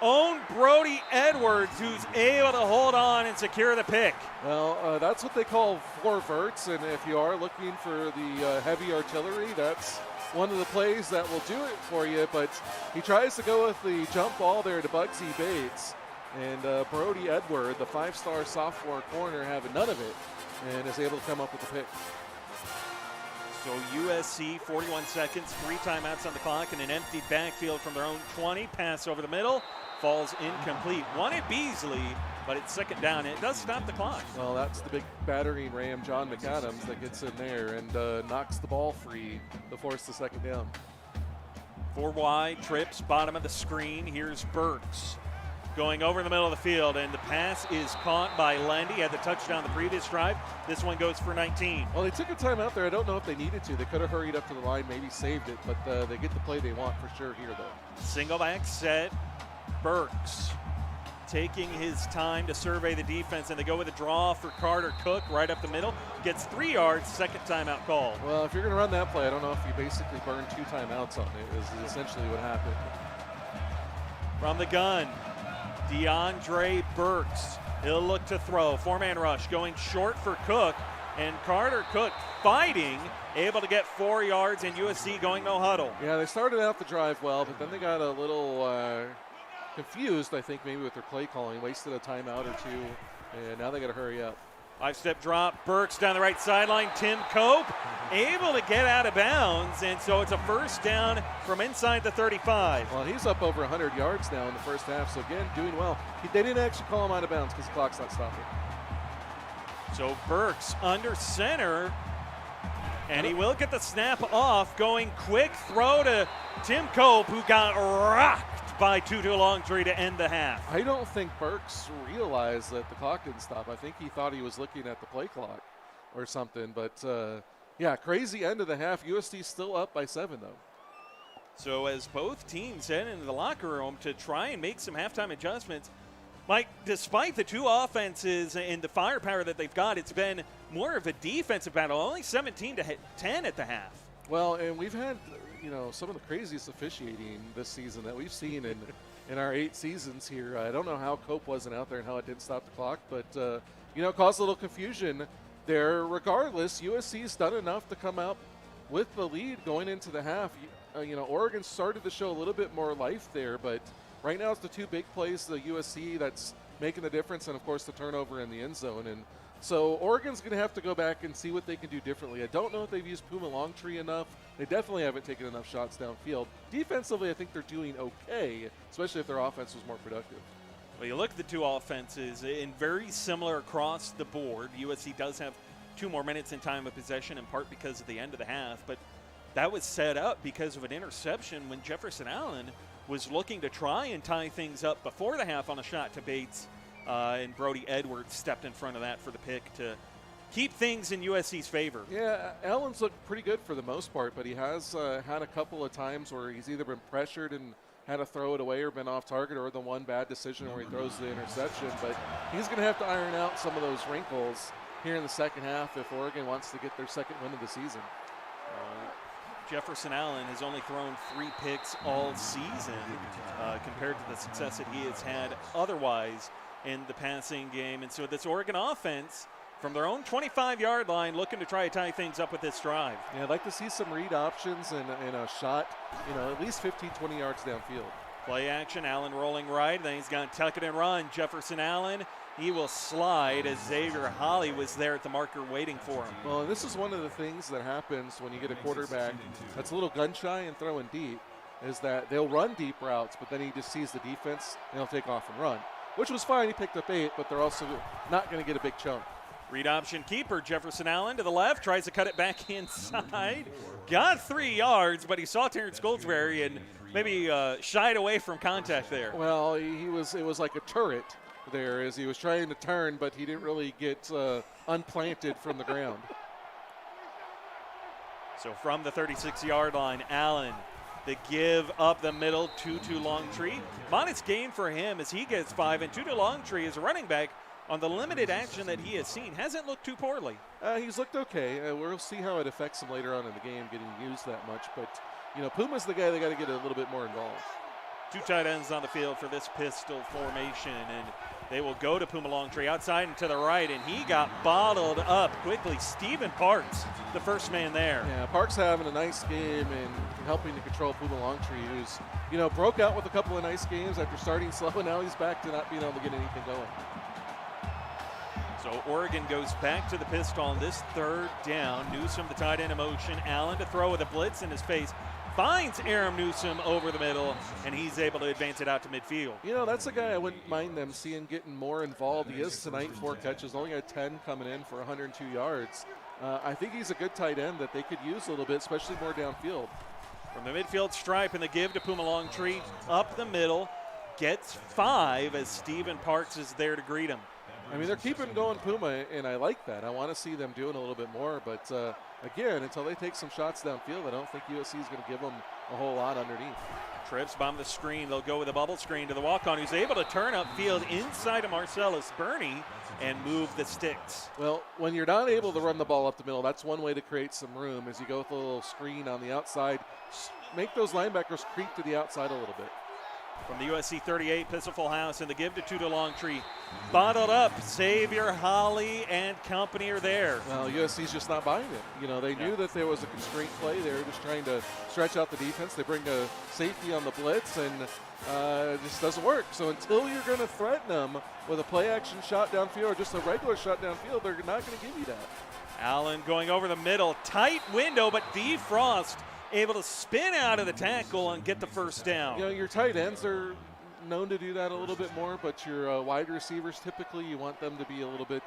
own Brody Edwards, who's able to hold on and secure the pick. Well, that's what they call 4 verts, and if you are looking for the heavy artillery, that's one of the plays that will do it for you. But he tries to go with the jump ball there to Bugsy Bates, and Brody Edwards, the 5-star sophomore corner, having none of it, and is able to come up with the pick. So USC, 41 seconds, 3 timeouts on the clock, and an empty backfield from their own 20. Pass over the middle, falls incomplete. Wanted Beasley, but it's second down. It does stop the clock. Well, that's the big battering ram, John McAdams, that gets in there and knocks the ball free to force the second down. 4 wide, trips, bottom of the screen. Here's Burks going over the middle of the field, and the pass is caught by Lendy. Had the touchdown the previous drive. This one goes for 19. Well, they took a timeout there. I don't know if they needed to. They could have hurried up to the line, maybe saved it, but they get the play they want for sure here, though. Single back set. Burks taking his time to survey the defense, and they go with a draw for Carter Cook right up the middle. Gets 3 yards, second timeout call. Well, if you're going to run that play, I don't know if you basically burned 2 timeouts on it, is essentially what happened. From the gun, DeAndre Burks. He'll look to throw. 4-man rush going short for Cook, and Carter Cook fighting, able to get 4 yards, and USC going no huddle. Yeah, they started out the drive well, but then they got a little confused, I think, maybe with their play calling. Wasted a timeout or 2, and now they got to hurry up. 5-step drop, Burks down the right sideline. Tim Cope able to get out of bounds, and so it's a first down from inside the 35. Well, he's up over 100 yards now in the first half, so again, doing well. They didn't actually call him out of bounds because the clock's not stopping. So Burks under center, and he will get the snap off. Going quick throw to Tim Cope, who got rocked by Tutu Longtree to end the half. I don't think Burks realized that the clock didn't stop. I think he thought he was looking at the play clock or something. But, yeah, crazy end of the half. USC still up by 7, though. So as both teams head into the locker room to try and make some halftime adjustments, Mike, despite the two offenses and the firepower that they've got, it's been more of a defensive battle, only 17-10 at the half. Well, and we've had, some of the craziest officiating this season that we've seen in our 8 seasons here. I don't know how Cope wasn't out there and how it didn't stop the clock, but, caused a little confusion there. Regardless, USC's done enough to come out with the lead going into the half. Oregon started to show a little bit more life there, but right now it's the two big plays, the USC that's making the difference, and, of course, the turnover in the end zone. And so Oregon's going to have to go back and see what they can do differently. I don't know if they've used Puma Longtree enough. They definitely haven't taken enough shots downfield. Defensively, I think they're doing okay, especially if their offense was more productive. Well, you look at the two offenses, and very similar across the board. USC does have 2 more minutes in time of possession, in part because of the end of the half, but that was set up because of an interception when Jefferson Allen was looking to try and tie things up before the half on a shot to Bates, and Brody Edwards stepped in front of that for the pick to keep things in USC's favor. Yeah, Allen's looked pretty good for the most part, but he has had a couple of times where he's either been pressured and had to throw it away or been off target, or the one bad decision where he throws the interception. But he's going to have to iron out some of those wrinkles here in the second half if Oregon wants to get their second win of the season. Jefferson Allen has only thrown 3 picks all season compared to the success that he has had otherwise in the passing game. And so this Oregon offense, from their own 25-yard line, looking to try to tie things up with this drive. Yeah, I'd like to see some read options and a shot, at least 15, 20 yards downfield. Play action, Allen rolling right, then he's going to tuck it and run. Jefferson Allen, he will slide as Xavier Holly was there at the marker waiting for him. Well, and this is one of the things that happens when you get a quarterback that's a little gun shy and throwing deep, is that they'll run deep routes, but then he just sees the defense and he'll take off and run, which was fine. He picked up 8, but they're also not going to get a big chunk. Read option keeper, Jefferson Allen to the left, tries to cut it back inside. Got 3 yards, but he saw Terrence Goldsberry and maybe shied away from contact there. Well, it was like a turret there as he was trying to turn, but he didn't really get unplanted from the ground. So from the 36-yard line, Allen, the give up the middle, Tutu Longtree. Modest gain for him as he gets 5, and Tutu Longtree is a running back on the limited action that he has seen. Hasn't looked too poorly. He's looked okay. We'll see how it affects him later on in the game, getting used that much. But, Puma's the guy they got to get a little bit more involved. 2 tight ends on the field for this pistol formation, and they will go to Puma Longtree outside and to the right, and he got bottled up quickly. Stephen Parks, the first man there. Yeah, Parks having a nice game and helping to control Puma Longtree, who's, broke out with a couple of nice games after starting slow, and now he's back to not being able to get anything going. So Oregon goes back to the pistol on this 3rd down. Newsome, the tight end in motion. Allen to throw with a blitz in his face. Finds Aram Newsome over the middle, and he's able to advance it out to midfield. That's a guy I wouldn't mind them seeing getting more involved. He is tonight, 4 catches, only got 10 coming in for 102 yards. I think he's a good tight end that they could use a little bit, especially more downfield. From the midfield stripe and the give to Puma Longtree, up the middle, gets 5 as Stephen Parks is there to greet him. They're keeping going Puma, and I like that. I want to see them doing a little bit more, but again, until they take some shots downfield, I don't think USC is going to give them a whole lot underneath. Trips bomb the screen. They'll go with a bubble screen to the walk-on, who's able to turn upfield inside of Marcellus Burney and move the sticks. Well, when you're not able to run the ball up the middle, that's one way to create some room is you go with a little screen on the outside. Make those linebackers creep to the outside a little bit. From the USC 38, Pistol Full House, and the give to Longtree. Bottled up, Xavier, Holly, and company are there. Well, USC's just not buying it. You know, they knew that there was a constraint play. They were just trying to stretch out the defense. They bring a safety on the blitz, and it just doesn't work. So until you're going to threaten them with a play-action shot downfield or just a regular shot downfield, they're not going to give you that. Allen going over the middle. Tight window, but DeFrost able to spin out of the tackle and get the first down. You know, your tight ends are known to do that a little bit more, but your wide receivers, typically you want them to be a little bit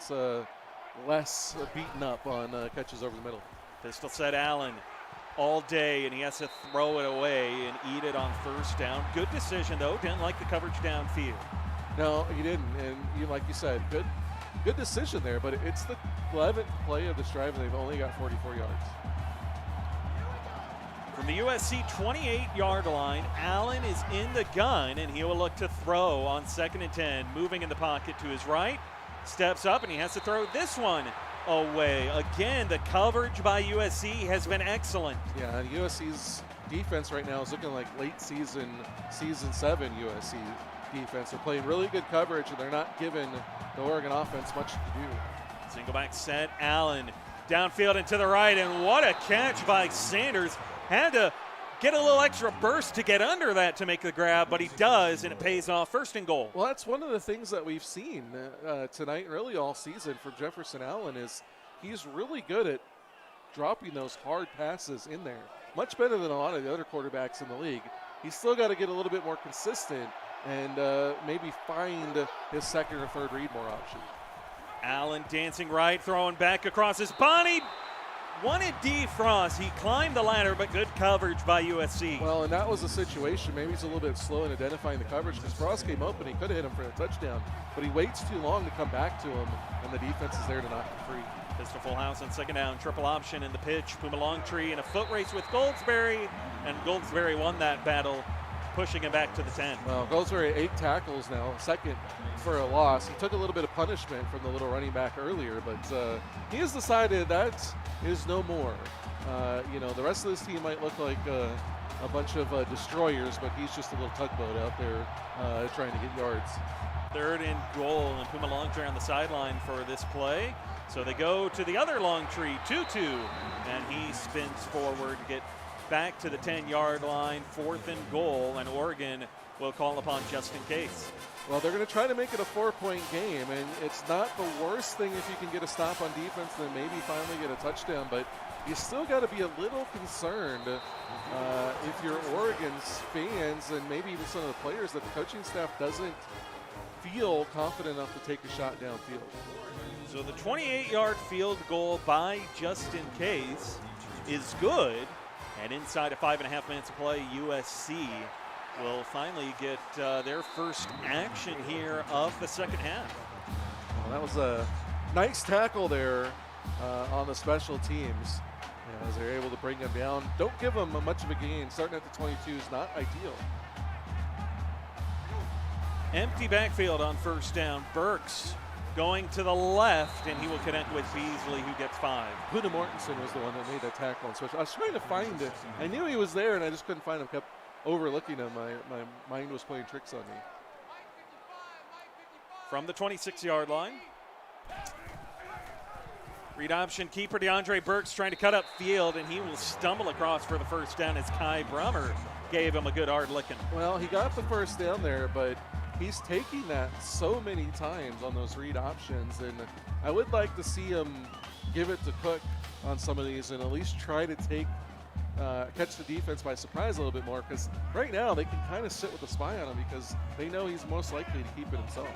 less beaten up on catches over the middle. Pistol set Allen all day, and he has to throw it away and eat it on first down. Good decision, though. Didn't like the coverage downfield. No, he didn't. And like you said, good decision there, but it's the 11th play of this drive, and they've only got 44 yards. From the USC 28-yard line, Allen is in the gun, and he will look to throw on 2nd and 10. Moving in the pocket to his right, steps up, and he has to throw this one away. Again, the coverage by USC has been excellent. Yeah, and USC's defense right now is looking like late season 7 USC defense. They're playing really good coverage, and they're not giving the Oregon offense much to do. Single back set, Allen downfield and to the right, and what a catch by Sanders. Had to get a little extra burst to get under that to make the grab, but he does, and it pays off. 1st and goal. Well, that's one of the things that we've seen tonight and really all season from Jefferson Allen is he's really good at dropping those hard passes in there. Much better than a lot of the other quarterbacks in the league. He's still got to get a little bit more consistent and maybe find his second or third read more option. Allen dancing right, throwing back across his body. Wanted DeFrost. He climbed the ladder, but good coverage by USC. Well, and that was a situation. Maybe he's a little bit slow in identifying the coverage because Frost came open. He could have hit him for a touchdown, but he waits too long to come back to him, and the defense is there to knock him free. Pistol Full House on 2nd down. Triple option in the pitch. Puma Longtree in a foot race with Goldsberry, and Goldsberry won that battle, pushing him back to the 10. Well, Goldsberry 8 tackles now, 2nd for a loss. He took a little bit of punishment from the little running back earlier, but he has decided that is no more. You know, the rest of this team might look like a bunch of destroyers, but he's just a little tugboat out there trying to get yards. 3rd and goal, and Puma Longtree on the sideline for this play. So they go to the other Longtree, 2-2, and he spins forward to get back to the 10-yard line. 4th and goal, and Oregon will call upon just in case. Well, they're going to try to make it a 4-point game, and it's not the worst thing if you can get a stop on defense and maybe finally get a touchdown, but you still got to be a little concerned if you're Oregon's fans and maybe even some of the players that the coaching staff doesn't feel confident enough to take a shot downfield. So the 28-yard field goal by just in case is good, and inside of 5.5 minutes of play, USC will finally get their first action here of the second half. Well, that was a nice tackle there on the special teams as they're able to bring them down. Don't give them much of a gain. Starting at the 22 is not ideal. Empty backfield on 1st down. Burks going to the left, and he will connect with Beasley, who gets 5. Huda Mortensen was the one that made that tackle on special. I was trying to find it. I knew he was there, and I just couldn't find him. Kept overlooking him. My mind was playing tricks on me. From the 26-yard line. Read option keeper DeAndre Burks trying to cut up field, and he will stumble across for the first down as Kai Brummer gave him a good hard licking. Well, he got the first down there, but he's taking that so many times on those read options, and I would like to see him give it to Cook on some of these and at least try to catch the defense by surprise a little bit more, because right now they can kind of sit with a spy on him because they know he's most likely to keep it himself.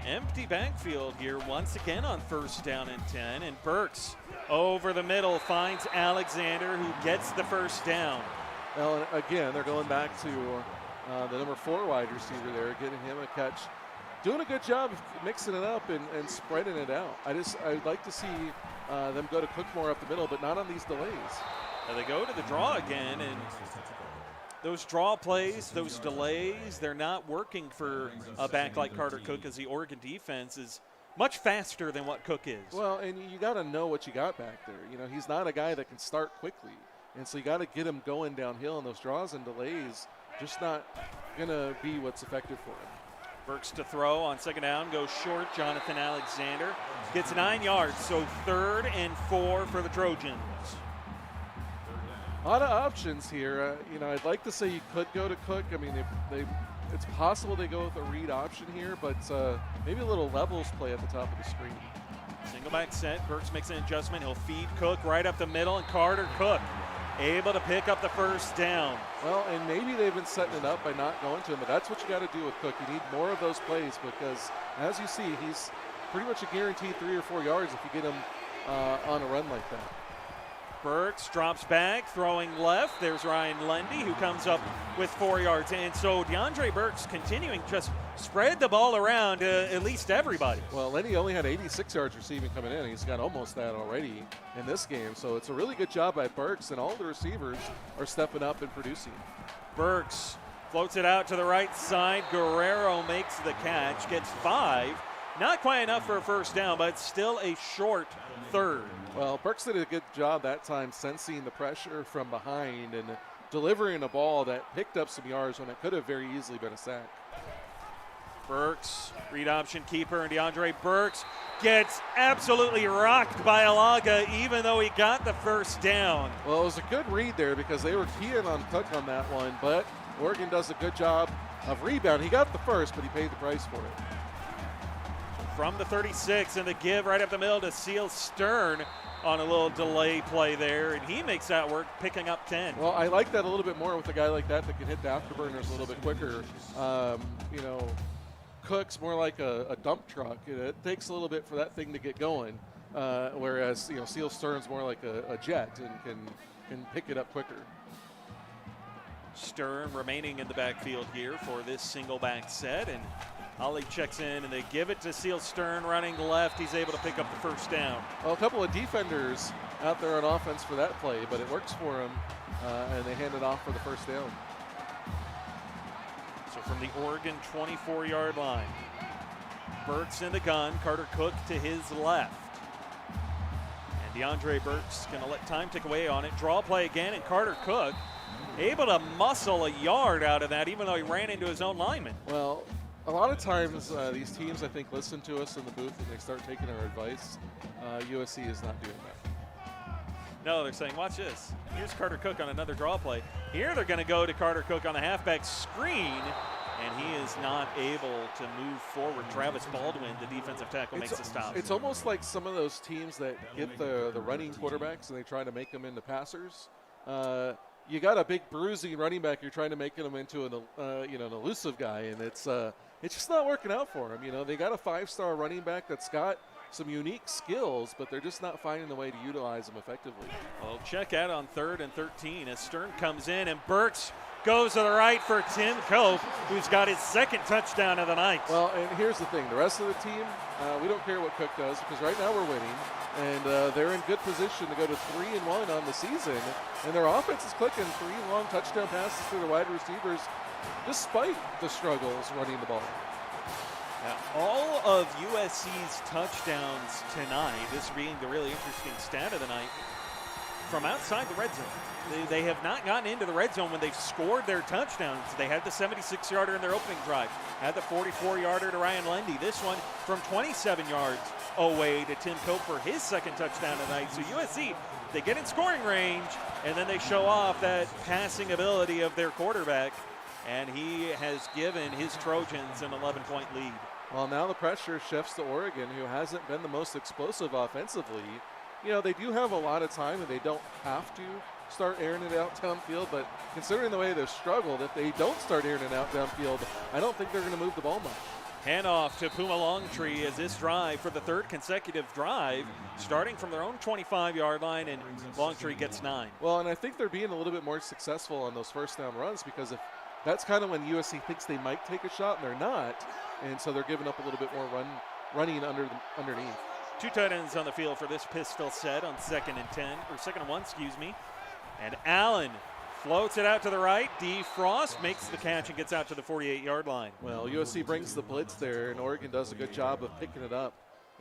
Empty backfield here once again on 1st down and 10, and Burks over the middle finds Alexander, who gets the first down. Well, again, they're going back to the number 4 wide receiver there, getting him a catch. Doing a good job of mixing it up and spreading it out. I'd like to see them go to Cook more up the middle, but not on these delays. They go to the draw again, and those draw plays, those delays, they're not working for a back like Carter Cook, as the Oregon defense is much faster than what Cook is. Well, and you got to know what you got back there. You know, he's not a guy that can start quickly, and so you got to get him going downhill, and those draws and delays just not going to be what's effective for him. Burks to throw on second down, goes short. Jonathan Alexander gets 9 yards, so 3rd and 4 for the Trojans. A lot of options here. I'd like to say you could go to Cook. I mean, it's possible they go with a read option here, but maybe a little levels play at the top of the screen. Single back set. Burks makes an adjustment. He'll feed Cook right up the middle, and Carter Cook able to pick up the first down. Well, and maybe they've been setting it up by not going to him, but that's what you got to do with Cook. You need more of those plays because, as you see, he's pretty much a guaranteed 3 or 4 yards if you get him on a run like that. Burks drops back, throwing left. There's Ryan Lundy, who comes up with 4 yards. And so DeAndre Burks continuing just spread the ball around to at least everybody. Well, Lundy only had 86 yards receiving coming in. He's got almost that already in this game. So it's a really good job by Burks, and all the receivers are stepping up and producing. Burks floats it out to the right side. Guerrero makes the catch, gets 5. Not quite enough for a first down, but still a short 3rd. Well, Burks did a good job that time sensing the pressure from behind and delivering a ball that picked up some yards when it could have very easily been a sack. Burks, read option keeper, and DeAndre Burks gets absolutely rocked by Alaga, even though he got the first down. Well, it was a good read there because they were keying on Cook on that one, but Oregon does a good job of rebound. He got the first, but he paid the price for it. From the 36, and the give right up the middle to Seal Stern on a little delay play there, and he makes that work, picking up 10. Well, I like that a little bit more with a guy like that can hit the afterburners a little bit quicker. Cook's more like a dump truck. It takes a little bit for that thing to get going, whereas Seal Stern's more like a jet and can pick it up quicker. Stern remaining in the backfield here for this single back set, and Ollie checks in, and they give it to Seal Stern running left. He's able to pick up the first down. Well, a couple of defenders out there on offense for that play, but it works for him, and they hand it off for the first down. So from the Oregon 24-yard line, Burks in the gun, Carter Cook to his left. And DeAndre Burks going to let time tick away on it. Draw play again, and Carter Cook able to muscle a yard out of that, even though he ran into his own lineman. Well, a lot of times these teams, I think, listen to us in the booth and they start taking our advice. USC is not doing that. No, they're saying, watch this. Here's Carter Cook on another draw play. Here they're going to go to Carter Cook on the halfback screen, and he is not able to move forward. Travis Baldwin, the defensive tackle, makes the stop. It's almost like some of those teams that get the running quarterbacks and they try to make them into passers. You got a big bruising running back. You're trying to make him into an elusive guy, and it's just not working out for him. They got a 5-star running back that's got some unique skills, but they're just not finding the way to utilize them effectively. Well, check out on 3rd and 13 as Stern comes in, and Burks goes to the right for Tim Cope, who's got his 2nd touchdown of the night. Well, and here's the thing. The rest of the team, we don't care what Cook does because right now we're winning, and they're in good position to go to 3-1 on the season, and their offense is clicking 3 long touchdown passes to the wide receivers despite the struggles running the ball. Now, all of USC's touchdowns tonight, this being the really interesting stat of the night, from outside the red zone. They have not gotten into the red zone when they've scored their touchdowns. They had the 76-yarder in their opening drive, had the 44-yarder to Ryan Lundy. This one from 27 yards away to Tim Cope for his 2nd touchdown tonight. So USC, they get in scoring range, and then they show off that passing ability of their quarterback, and he has given his Trojans an 11-point lead. Well, now the pressure shifts to Oregon, who hasn't been the most explosive offensively. They do have a lot of time, and they don't have to start airing it out downfield, but considering the way they've struggled, if they don't start airing it out downfield, I don't think they're going to move the ball much. Handoff to Puma Longtree as this drive for the 3rd consecutive drive, starting from their own 25-yard line, and Longtree gets 9. Well, and I think they're being a little bit more successful on those first down runs because if that's kind of when USC thinks they might take a shot, and they're not, and so they're giving up a little bit more running underneath. 2 tight ends on the field for this pistol set on 2nd and 1, excuse me. And Allen floats it out to the right. D. Frost makes the catch and gets out to the 48-yard line. Well, USC brings the blitz there, and Oregon does a good job of picking it up.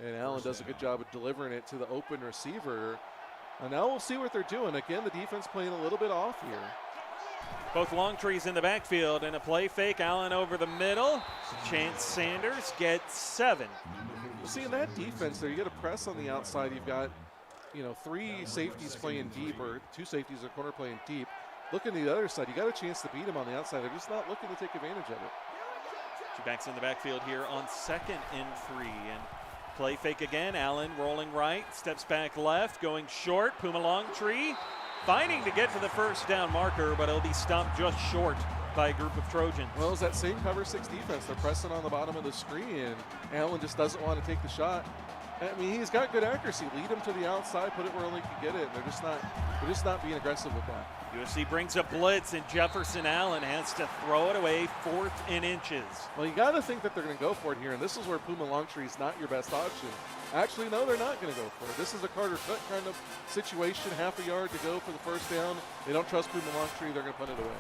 And Allen does a good job of delivering it to the open receiver. And now we'll see what they're doing. Again, the defense playing a little bit off here. Both long trees in the backfield and a play fake. Allen over the middle. Chance Sanders gets 7. See, in that defense there, you get a press on the outside. You've got, 3 safeties playing deep, or 2 safeties or corner playing deep. Looking to the other side, you got a chance to beat him on the outside. They're just not looking to take advantage of it. 2 backs in the backfield here on 2nd and 3. And play fake again. Allen rolling right, steps back left, going short. Puma Longtree fighting to get to the first down marker, but it'll be stopped just short by a group of Trojans. Well, it's that same cover 6 defense. They're pressing on the bottom of the screen, and Allen just doesn't want to take the shot. I mean, he's got good accuracy. Lead him to the outside, put it where only he can get it. They're just not being aggressive with that. USC brings a blitz, and Jefferson Allen has to throw it away, 4th and inches. Well, you got to think that they're going to go for it here, and this is where Puma Longtree is not your best option. Actually, no, they're not going to go for it. This is a Carter Cook kind of situation, half a yard to go for the first down. They don't trust Puma Longtree. They're going to punt it away.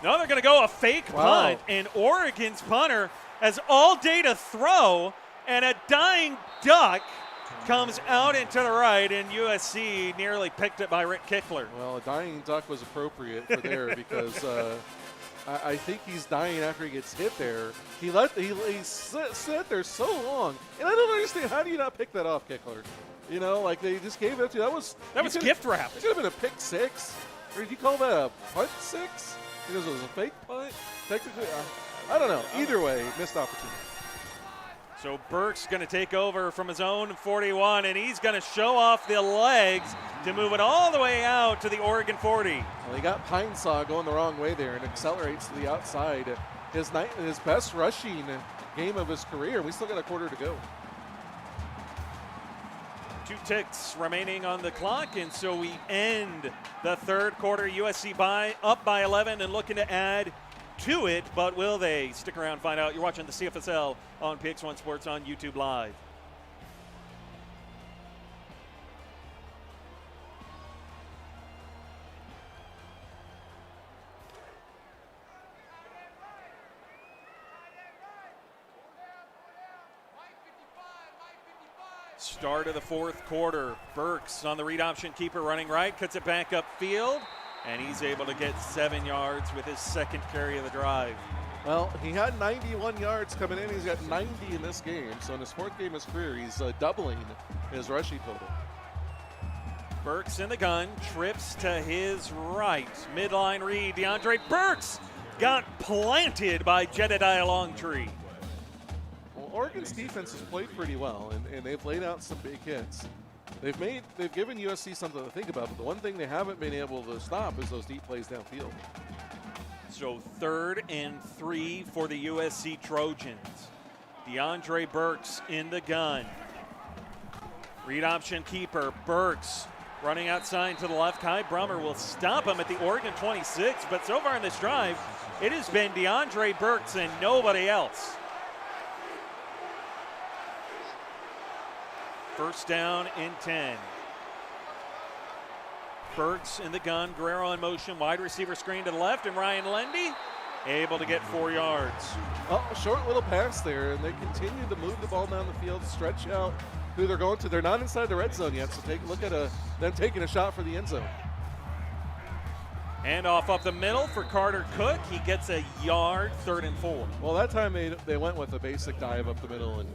No, they're going to go a fake punt, and Oregon's punter has all day to throw, and a dying duck comes out into the right, and USC nearly picked it by Rick Kickler. Well, a dying duck was appropriate for there because I think he's dying after he gets hit there. He sat there so long, and I don't understand, how do you not pick that off, Kickler? Like they just gave it up to you. That was gift wrapped. It could have been a pick 6, or did you call that a punt 6? Because it was a fake punt. Technically, I don't know. Either way, missed opportunity. So Burke's going to take over from his own 41, and he's going to show off the legs to move it all the way out to the Oregon 40. Well, he got Pine Saw going the wrong way there and accelerates to the outside. His best rushing game of his career. We still got a quarter to go. 2 ticks remaining on the clock, and so we end the 3rd quarter. USC up by 11 and looking to add to it, but will they? Stick around, find out. You're watching the CFSL on PX1 Sports on YouTube Live. Start of the 4th quarter. Burks on the read option keeper running right, cuts it back upfield, and he's able to get 7 yards with his 2nd carry of the drive. Well, he had 91 yards coming in. He's got 90 in this game. So in his 4th game of his career, he's doubling his rushing total. Burks in the gun, trips to his right. Midline read, DeAndre Burks got planted by Jedediah Longtree. Well, Oregon's defense has played pretty well, and they've laid out some big hits. They've given USC something to think about, but the one thing they haven't been able to stop is those deep plays downfield. So 3rd and 3 for the USC Trojans. DeAndre Burks in the gun. Read option keeper, Burks running outside to the left. Kai Brummer will stop him at the Oregon 26, but so far in this drive, it has been DeAndre Burks and nobody else. 1st down and 10. Burks in the gun, Guerrero in motion, wide receiver screen to the left, and Ryan Lendy able to get 4 yards. Oh, a short little pass there, and they continue to move the ball down the field, stretch out who they're going to. They're not inside the red zone yet, so take a look at them taking a shot for the end zone. And off up the middle for Carter Cook. He gets a yard, 3rd and 4. Well, that time they went with a basic dive up the middle, and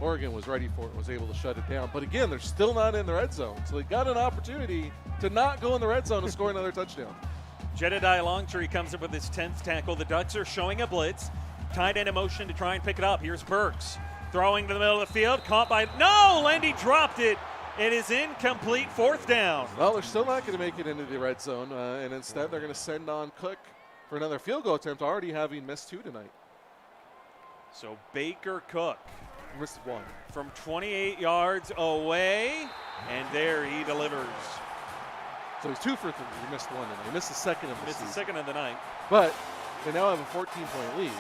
Oregon was ready for it, was able to shut it down. But again, they're still not in the red zone, so they got an opportunity to not go in the red zone and score another touchdown. Jedediah Longtree comes up with his 10th tackle. The Ducks are showing a blitz. Tight end in motion to try and pick it up. Here's Burks throwing to the middle of the field. Caught by, no, Lendy dropped it. It is incomplete, 4th down. Well, they're still not going to make it into the red zone, and instead they're going to send on Cook for another field goal attempt, already having missed 2 tonight. So Baker Cook missed 1. From 28 yards away, and there he delivers. So he's 2 for 3. He missed 1 tonight. He missed the 2nd of the season. Missed the 2nd of the night. But they now have a 14-point lead.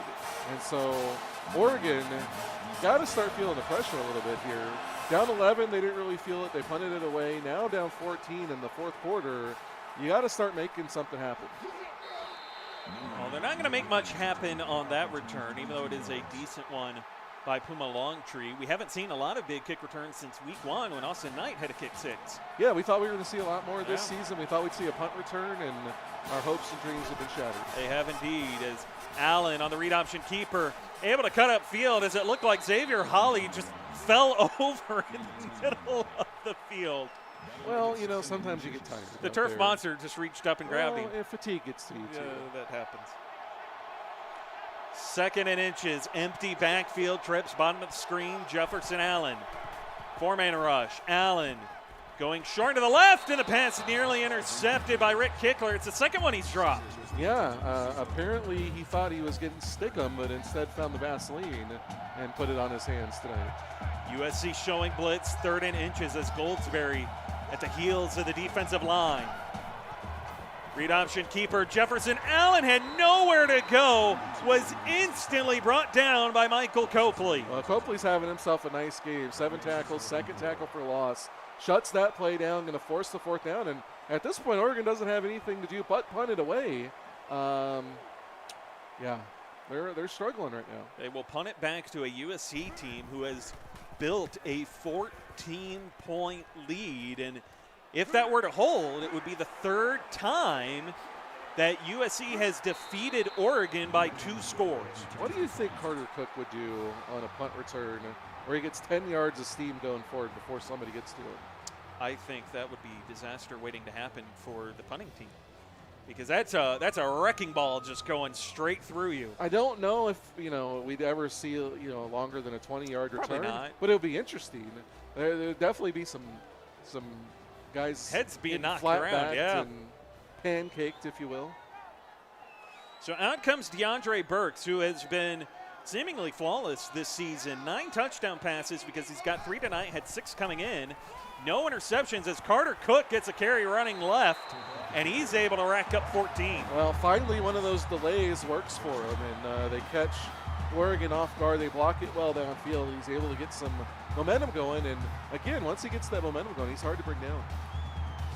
And so Oregon got to start feeling the pressure a little bit here. Down 11, they didn't really feel it. They punted it away. Now down 14 in the 4th quarter. You got to start making something happen. Well, they're not going to make much happen on that return, even though it is a decent one by Puma Longtree. We haven't seen a lot of big kick returns since week 1 when Austin Knight had a kick 6. Yeah, we thought we were going to see a lot more this season. We thought we'd see a punt return, and our hopes and dreams have been shattered. They have indeed, as Allen on the read option keeper, able to cut up field as it looked like Xavier Holly just fell over in the middle of the field. Well, you know, sometimes you get tired. The turf monster just reached up and grabbed him. If fatigue gets to you, too. That happens. 2nd and inches, empty backfield, trips, bottom of the screen, Jefferson Allen. 4-man rush, Allen going short to the left, and the pass is nearly intercepted by Rick Kickler. It's the second one he's dropped. Yeah, apparently he thought he was getting stickum, but instead found the Vaseline and put it on his hands tonight. USC showing blitz, 3rd and inches as Goldsberry at the heels of the defensive line. Read option keeper Jefferson Allen had nowhere to go, was instantly brought down by Michael Copley. Well, Copley's having himself a nice game. 7 tackles, 2nd tackle for loss. Shuts that play down, going to force the 4th down. And at this point, Oregon doesn't have anything to do but punt it away. Yeah, they're struggling right now. They will punt it back to a USC team who has built a 14-point lead. And if that were to hold, it would be the 3rd time that USC has defeated Oregon by 2 scores. What do you think Carter Cook would do on a punt return where he gets 10 yards of steam going forward before somebody gets to it? I think that would be disaster waiting to happen for the punting team, because that's a wrecking ball just going straight through you. I don't know if we'd ever see longer than a 20-yard return. Probably not. But it'll be interesting. There'll definitely be some guys heads being knocked flat around, yeah, and pancaked, if you will. So out comes DeAndre Burks, who has been seemingly flawless this season. 9 touchdown passes because he's got 3 tonight, had 6 coming in. No interceptions as Carter Cook gets a carry running left, and he's able to rack up 14. Well, finally one of those delays works for him, and they catch Oregon off guard. They block it well downfield. He's able to get some momentum going, and again, once he gets that momentum going, he's hard to bring down.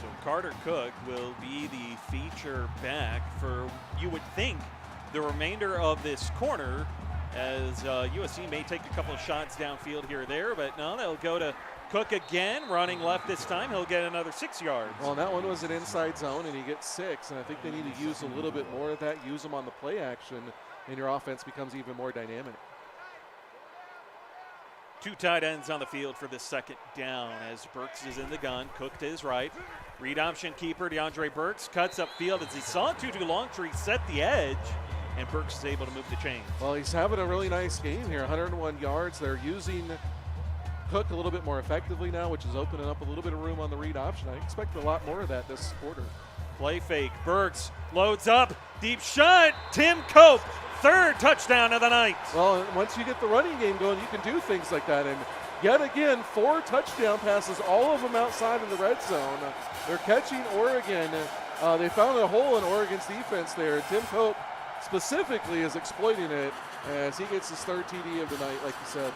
So Carter Cook will be the feature back for, you would think, the remainder of this corner, as USC may take a couple of shots downfield here or there, but no, they'll go to Cook again, running left this time. He'll get another 6 yards. Well, that one was an inside zone, and he gets 6, and I think they need to use a little bit more of that, use them on the play action, and your offense becomes even more dynamic. 2 tight ends on the field for the 2nd down as Burks is in the gun. Cook to his right. Read option keeper DeAndre Burks cuts up field as he saw Tutu Longtree set the edge, and Burks is able to move the chains. Well, he's having a really nice game here, 101 yards. They're using Cook a little bit more effectively now, which is opening up a little bit of room on the read option. I expect a lot more of that this quarter. Play fake. Burks loads up. Deep shot. Tim Cope. 3rd touchdown of the night. Well, once you get the running game going, you can do things like that. And yet again, 4 touchdown passes, all of them outside of the red zone. They're catching Oregon. They found a hole in Oregon's defense there. Tim Cope specifically is exploiting it as he gets his 3rd TD of the night, like you said.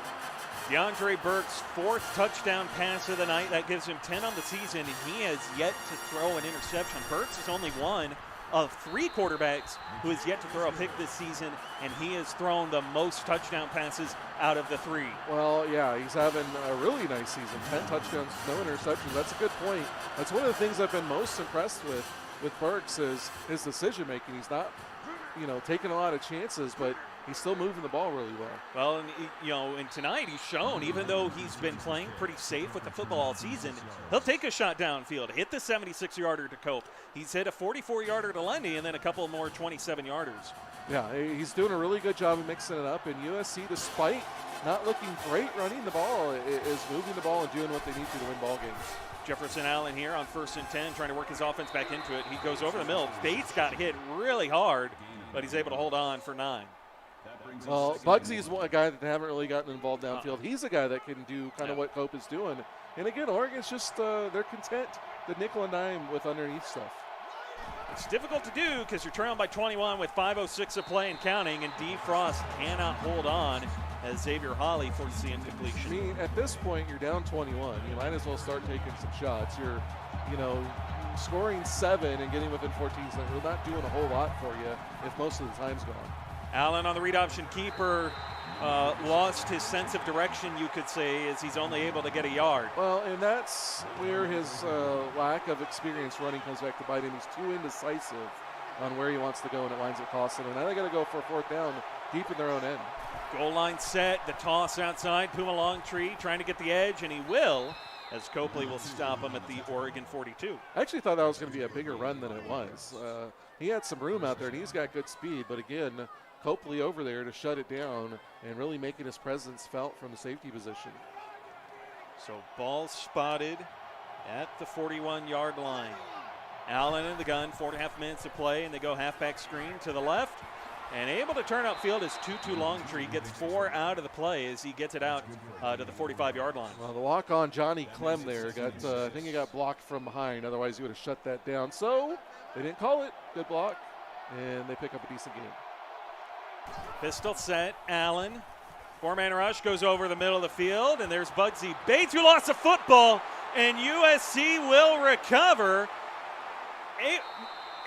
DeAndre Burks' 4th touchdown pass of the night. That gives him 10 on the season, and he has yet to throw an interception. Burks is only one of 3 quarterbacks who has yet to throw a pick this season, and he has thrown the most touchdown passes out of the 3. Well, yeah, he's having a really nice season. 10 touchdowns, no interceptions. That's a good point. That's one of the things I've been most impressed with Burks is his decision-making. He's not, taking a lot of chances, but he's still moving the ball really well. Well, and tonight he's shown, even though he's been playing pretty safe with the football all season, he'll take a shot downfield, hit the 76-yarder to Cope. He's hit a 44-yarder to Lundy, and then a couple more 27-yarders. Yeah, he's doing a really good job of mixing it up, and USC, despite not looking great running the ball, is moving the ball and doing what they need to win ball games. Jefferson Allen here on 1st and 10, trying to work his offense back into it. He goes over the middle. Bates got hit really hard, but he's able to hold on for 9. Well, Bugsy's a guy that they haven't really gotten involved downfield. He's a guy that can do kind of what Cope is doing. And again, Oregon's just, they're content to nickel and dime with underneath stuff. It's difficult to do because you're trailing by 21 with 5:06 of play and counting, and D. Frost cannot hold on as Xavier Holly forces the incompletion. I mean, at this point, you're down 21. You might as well start taking some shots. You're, scoring 7 and getting within 14 is not doing a whole lot for you if most of the time's gone. Allen on the read option keeper lost his sense of direction, you could say, as he's only able to get a yard. Well, and that's where his lack of experience running comes back to bite him. He's too indecisive on where he wants to go, and it winds up costing him. Now they got to go for a fourth down deep in their own end. Goal line set, the toss outside. Puma Longtree trying to get the edge, and he will, as Copley will stop him at the Oregon 42. I actually thought that was going to be a bigger run than it was. He had some room out there, and he's got good speed. But again, Copley over there to shut it down and really making his presence felt from the safety position. So ball spotted at the 41-yard line. Allen in the gun, 4.5 minutes to play, and they go halfback screen to the left. And able to turn upfield is Tutu Longtree. Gets 4 out of the play as he gets it out to the 45-yard line. Well, the walk-on Johnny Clem there got, I think he got blocked from behind. Otherwise, he would have shut that down. So they didn't call it. Good block, and they pick up a decent game. Pistol set, Allen. 4-man rush goes over the middle of the field, and there's Bugsy Bates, who lost the football, and USC will recover.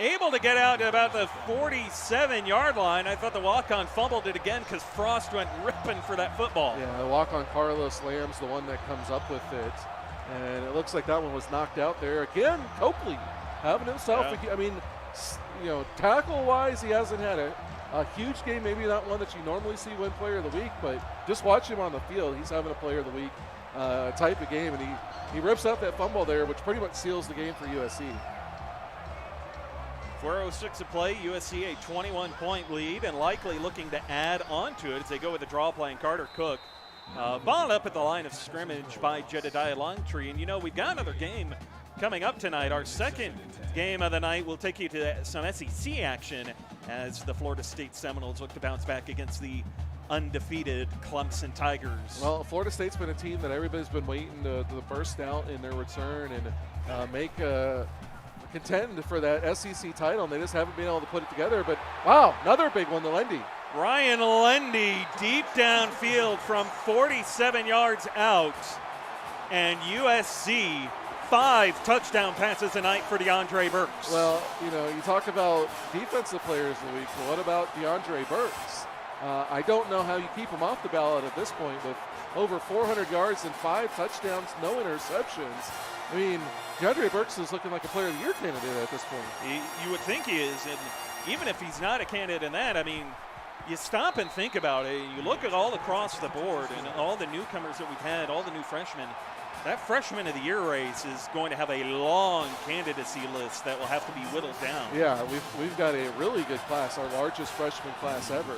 Able to get out to about the 47-yard line. I thought the walk-on fumbled it again because Frost went ripping for that football. Yeah, the walk-on Carlos Lamb's the one that comes up with it. And it looks like that one was knocked out there. Again, Copley having himself, I mean, you know, tackle-wise, he hasn't had a huge game, maybe not one that you normally see win player of the week, but just watch him on the field. He's having a player of the week type of game, and he rips out that fumble there, which pretty much seals the game for USC. 4:06 to play, USC a 21-point lead and likely looking to add on to it as they go with a draw play. And Carter Cook balled up at the line of scrimmage by Jedediah Longtree. And, you know, we've got another game coming up tonight. Our second game of the night will take you to some SEC action as the Florida State Seminoles look to bounce back against the undefeated Clemson Tigers. Well, Florida State's been a team that everybody's been waiting to burst out in their return and make contend for that SEC title, and they just haven't been able to put it together. But, wow, another big one, the Lendy. Ryan Lendy deep downfield from 47 yards out, and USC 5 touchdown passes tonight for DeAndre Burks. Well, you know, you talk about defensive players of the week, but what about DeAndre Burks? I don't know how you keep him off the ballot at this point with over 400 yards and 5 touchdowns, no interceptions. I mean, DeAndre Burks is looking like a player of the year candidate at this point. You would think he is, and even if he's not a candidate in that, I mean, you stop and think about it. You look at all across the board and all the newcomers that we've had, all the new freshmen. That freshman of the year race is going to have a long candidacy list that will have to be whittled down. Yeah, we've got a really good class, our largest freshman class ever.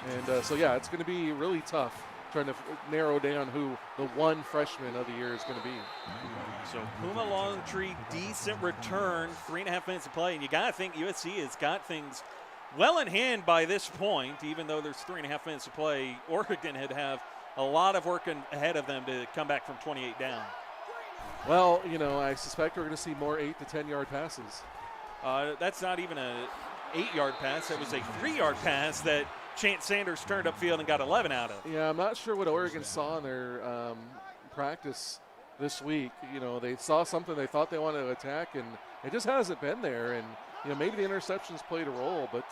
And so, yeah, it's going to be really tough trying to narrow down who the one freshman of the year is going to be. So Puma Longtree, decent return, 3.5 minutes to play. And you got to think USC has got things well in hand by this point, even though there's 3.5 minutes to play. Oregon had have a lot of work ahead of them to come back from 28 down. Well, you know, I suspect we're going to see more 8 to 10-yard passes. That's not even a 8-yard pass. That was a 3-yard pass that Chance Sanders turned upfield and got 11 out of. Yeah, I'm not sure what Oregon saw in their practice this week. You know, they saw something they thought they wanted to attack, and it just hasn't been there. And, you know, maybe the interceptions played a role, but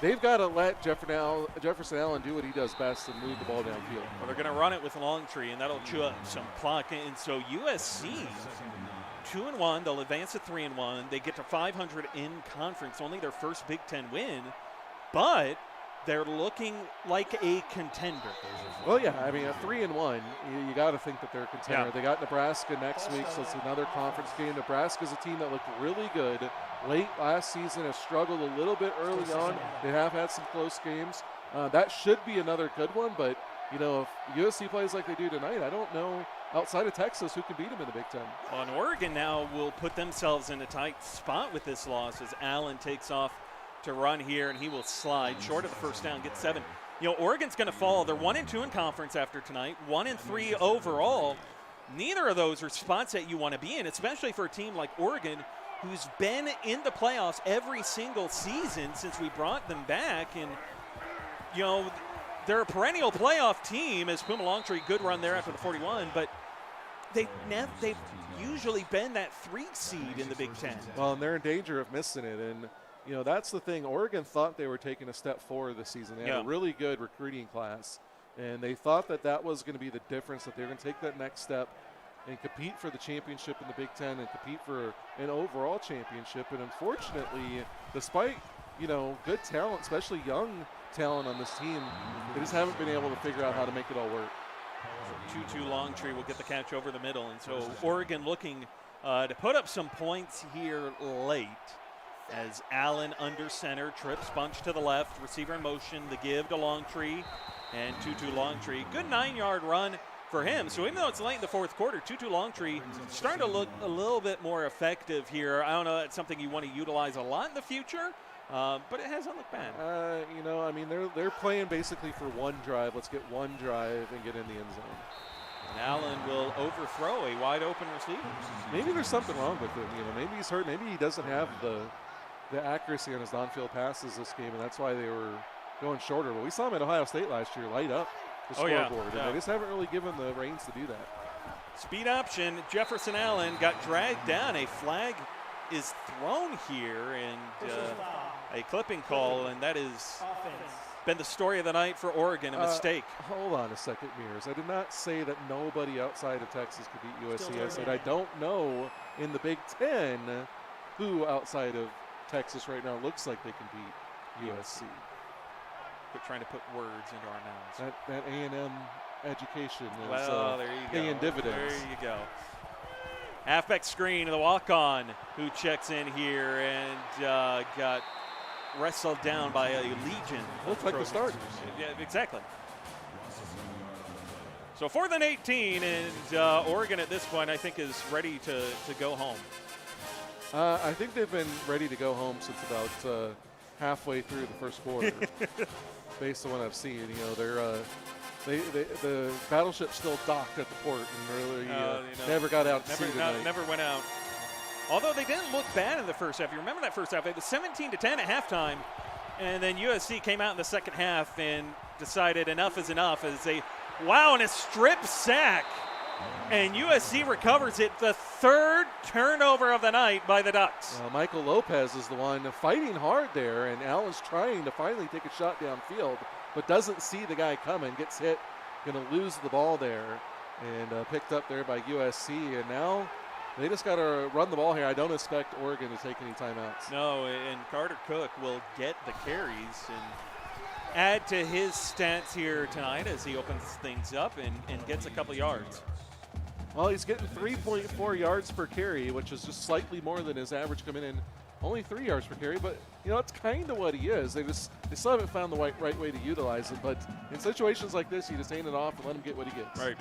they've got to let Jefferson Allen do what he does best and move the ball downfield. Well, they're going to run it with Longtree, and that'll chew up some clock. And so USC 2-1, they'll advance to 3-1. They get to 500 in conference, only their first Big Ten win, but they're looking like a contender. Well, yeah, I mean, a 3-1, you got to think that they're a contender. Yeah. They got Nebraska next week, so it's another conference game. Nebraska's a team that looked really good late last season, has struggled a little bit early on. They have had some close games. That should be another good one, but, you know, if USC plays like they do tonight, I don't know outside of Texas who can beat them in the Big Ten. Well, and Oregon now will put themselves in a tight spot with this loss as Allen takes off to run here, and he will slide short of the first down, get 7. You know, Oregon's going to fall. They're 1-2 in conference after tonight, 1-3 overall. Neither of those are spots that you want to be in, especially for a team like Oregon, who's been in the playoffs every single season since we brought them back. And, you know, they're a perennial playoff team, as Puma Longtree, good run there after the 41, but they've usually been that 3 seed in the Big Ten. Well, and they're in danger of missing it. And you know, that's the thing. Oregon thought they were taking a step forward this season. They had a really good recruiting class, and they thought that that was going to be the difference, that they were going to take that next step and compete for the championship in the Big Ten and compete for an overall championship. And unfortunately, despite, you know, good talent, especially young talent on this team, they just haven't been able to figure out how to make it all work. 2-2 Longtree will get the catch over the middle. And so Oregon looking to put up some points here late as Allen under center, trips, bunch to the left, receiver in motion, the give to Longtree, and 2-2 Longtree. Good 9-yard run for him. So even though it's late in the fourth quarter, 2-2 Longtree starting to look a little bit more effective here. I don't know, that's something you want to utilize a lot in the future, but it hasn't looked bad. You know, I mean, they're playing basically for one drive. Let's get one drive and get in the end zone. And Allen will overthrow a wide open receiver. Maybe there's something wrong with him. You know, maybe he's hurt. Maybe he doesn't have the accuracy on his downfield passes this game, and that's why they were going shorter. But we saw him at Ohio State last year light up the scoreboard, and they just haven't really given the reins to do that. Speed option, Jefferson Allen got dragged down. A flag is thrown here, and a clipping call, and that is been the story of the night for Oregon, a mistake. Hold on a second, Mears. I did not say that nobody outside of Texas could beat USC. I said I don't know in the Big Ten who outside of Texas right now looks like they can beat USC. Quit trying to put words into our mouths. That A&M education is there you paying go. dividends. There you go. Halfback screen, the walk-on who checks in here and got wrestled down by a legion. Looks like the starters. Yeah, exactly. So 4th and 18, and Oregon at this point I think is ready to go home. I think they've been ready to go home since about halfway through the first quarter, based on what I've seen. You know, the battleship's still docked at the port and really never got out to sea tonight. Never went out. Although they didn't look bad in the first half. You remember that first half? It was 17-10 at halftime, and then USC came out in the second half and decided enough is enough as and a strip sack. And USC recovers it, the third turnover of the night by the Ducks. Michael Lopez is the one fighting hard there, and Allen's trying to finally take a shot downfield, but doesn't see the guy coming, gets hit, going to lose the ball there, and picked up there by USC. And now they just got to run the ball here. I don't expect Oregon to take any timeouts. No, and Carter Cook will get the carries and add to his stats here tonight as he opens things up and gets a couple yards. Well, he's getting 3.4 yards per carry, which is just slightly more than his average coming in. Only 3 yards per carry, but you know that's kind of what he is. They still haven't found the right way to utilize it. But in situations like this, you just hand it off and let him get what he gets. Right.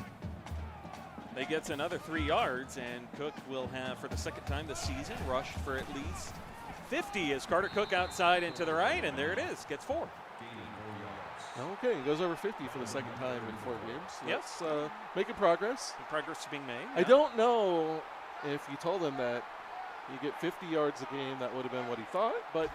He gets another 3 yards, and Cook will have, for the second time this season, rushed for at least 50 as Carter Cook outside and to the right, and there it is, gets 4. Okay, he goes over 50 for the second time in 4 games. So yep. That's making progress. The progress is being made. I don't know if you told him that you get 50 yards a game, that would have been what he thought. But,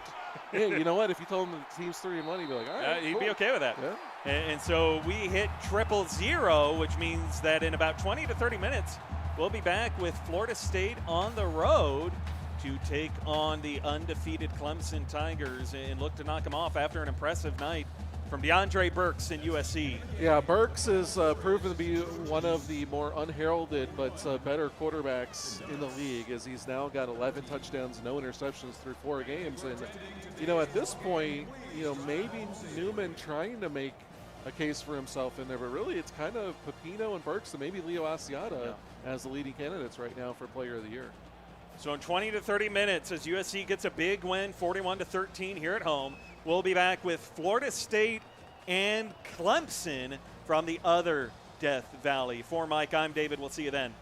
hey, you know what? If you told him the team's 3-1, he'd be like, all right, he'd cool. be okay with that. Yeah. And so we hit 000, which means that in about 20 to 30 minutes, we'll be back with Florida State on the road to take on the undefeated Clemson Tigers and look to knock them off after an impressive night from DeAndre Burks in USC. Yeah, Burks is proven to be one of the more unheralded but better quarterbacks in the league, as he's now got 11 touchdowns, no interceptions through 4 games. And, you know, at this point, you know, maybe Newman trying to make a case for himself in there, but really it's kind of Pepino and Burks and maybe Leo Asiata as the leading candidates right now for Player of the Year. So in 20 to 30 minutes, as USC gets a big win, 41-13 here at home, we'll be back with Florida State and Clemson from the other Death Valley. For Mike, I'm David. We'll see you then.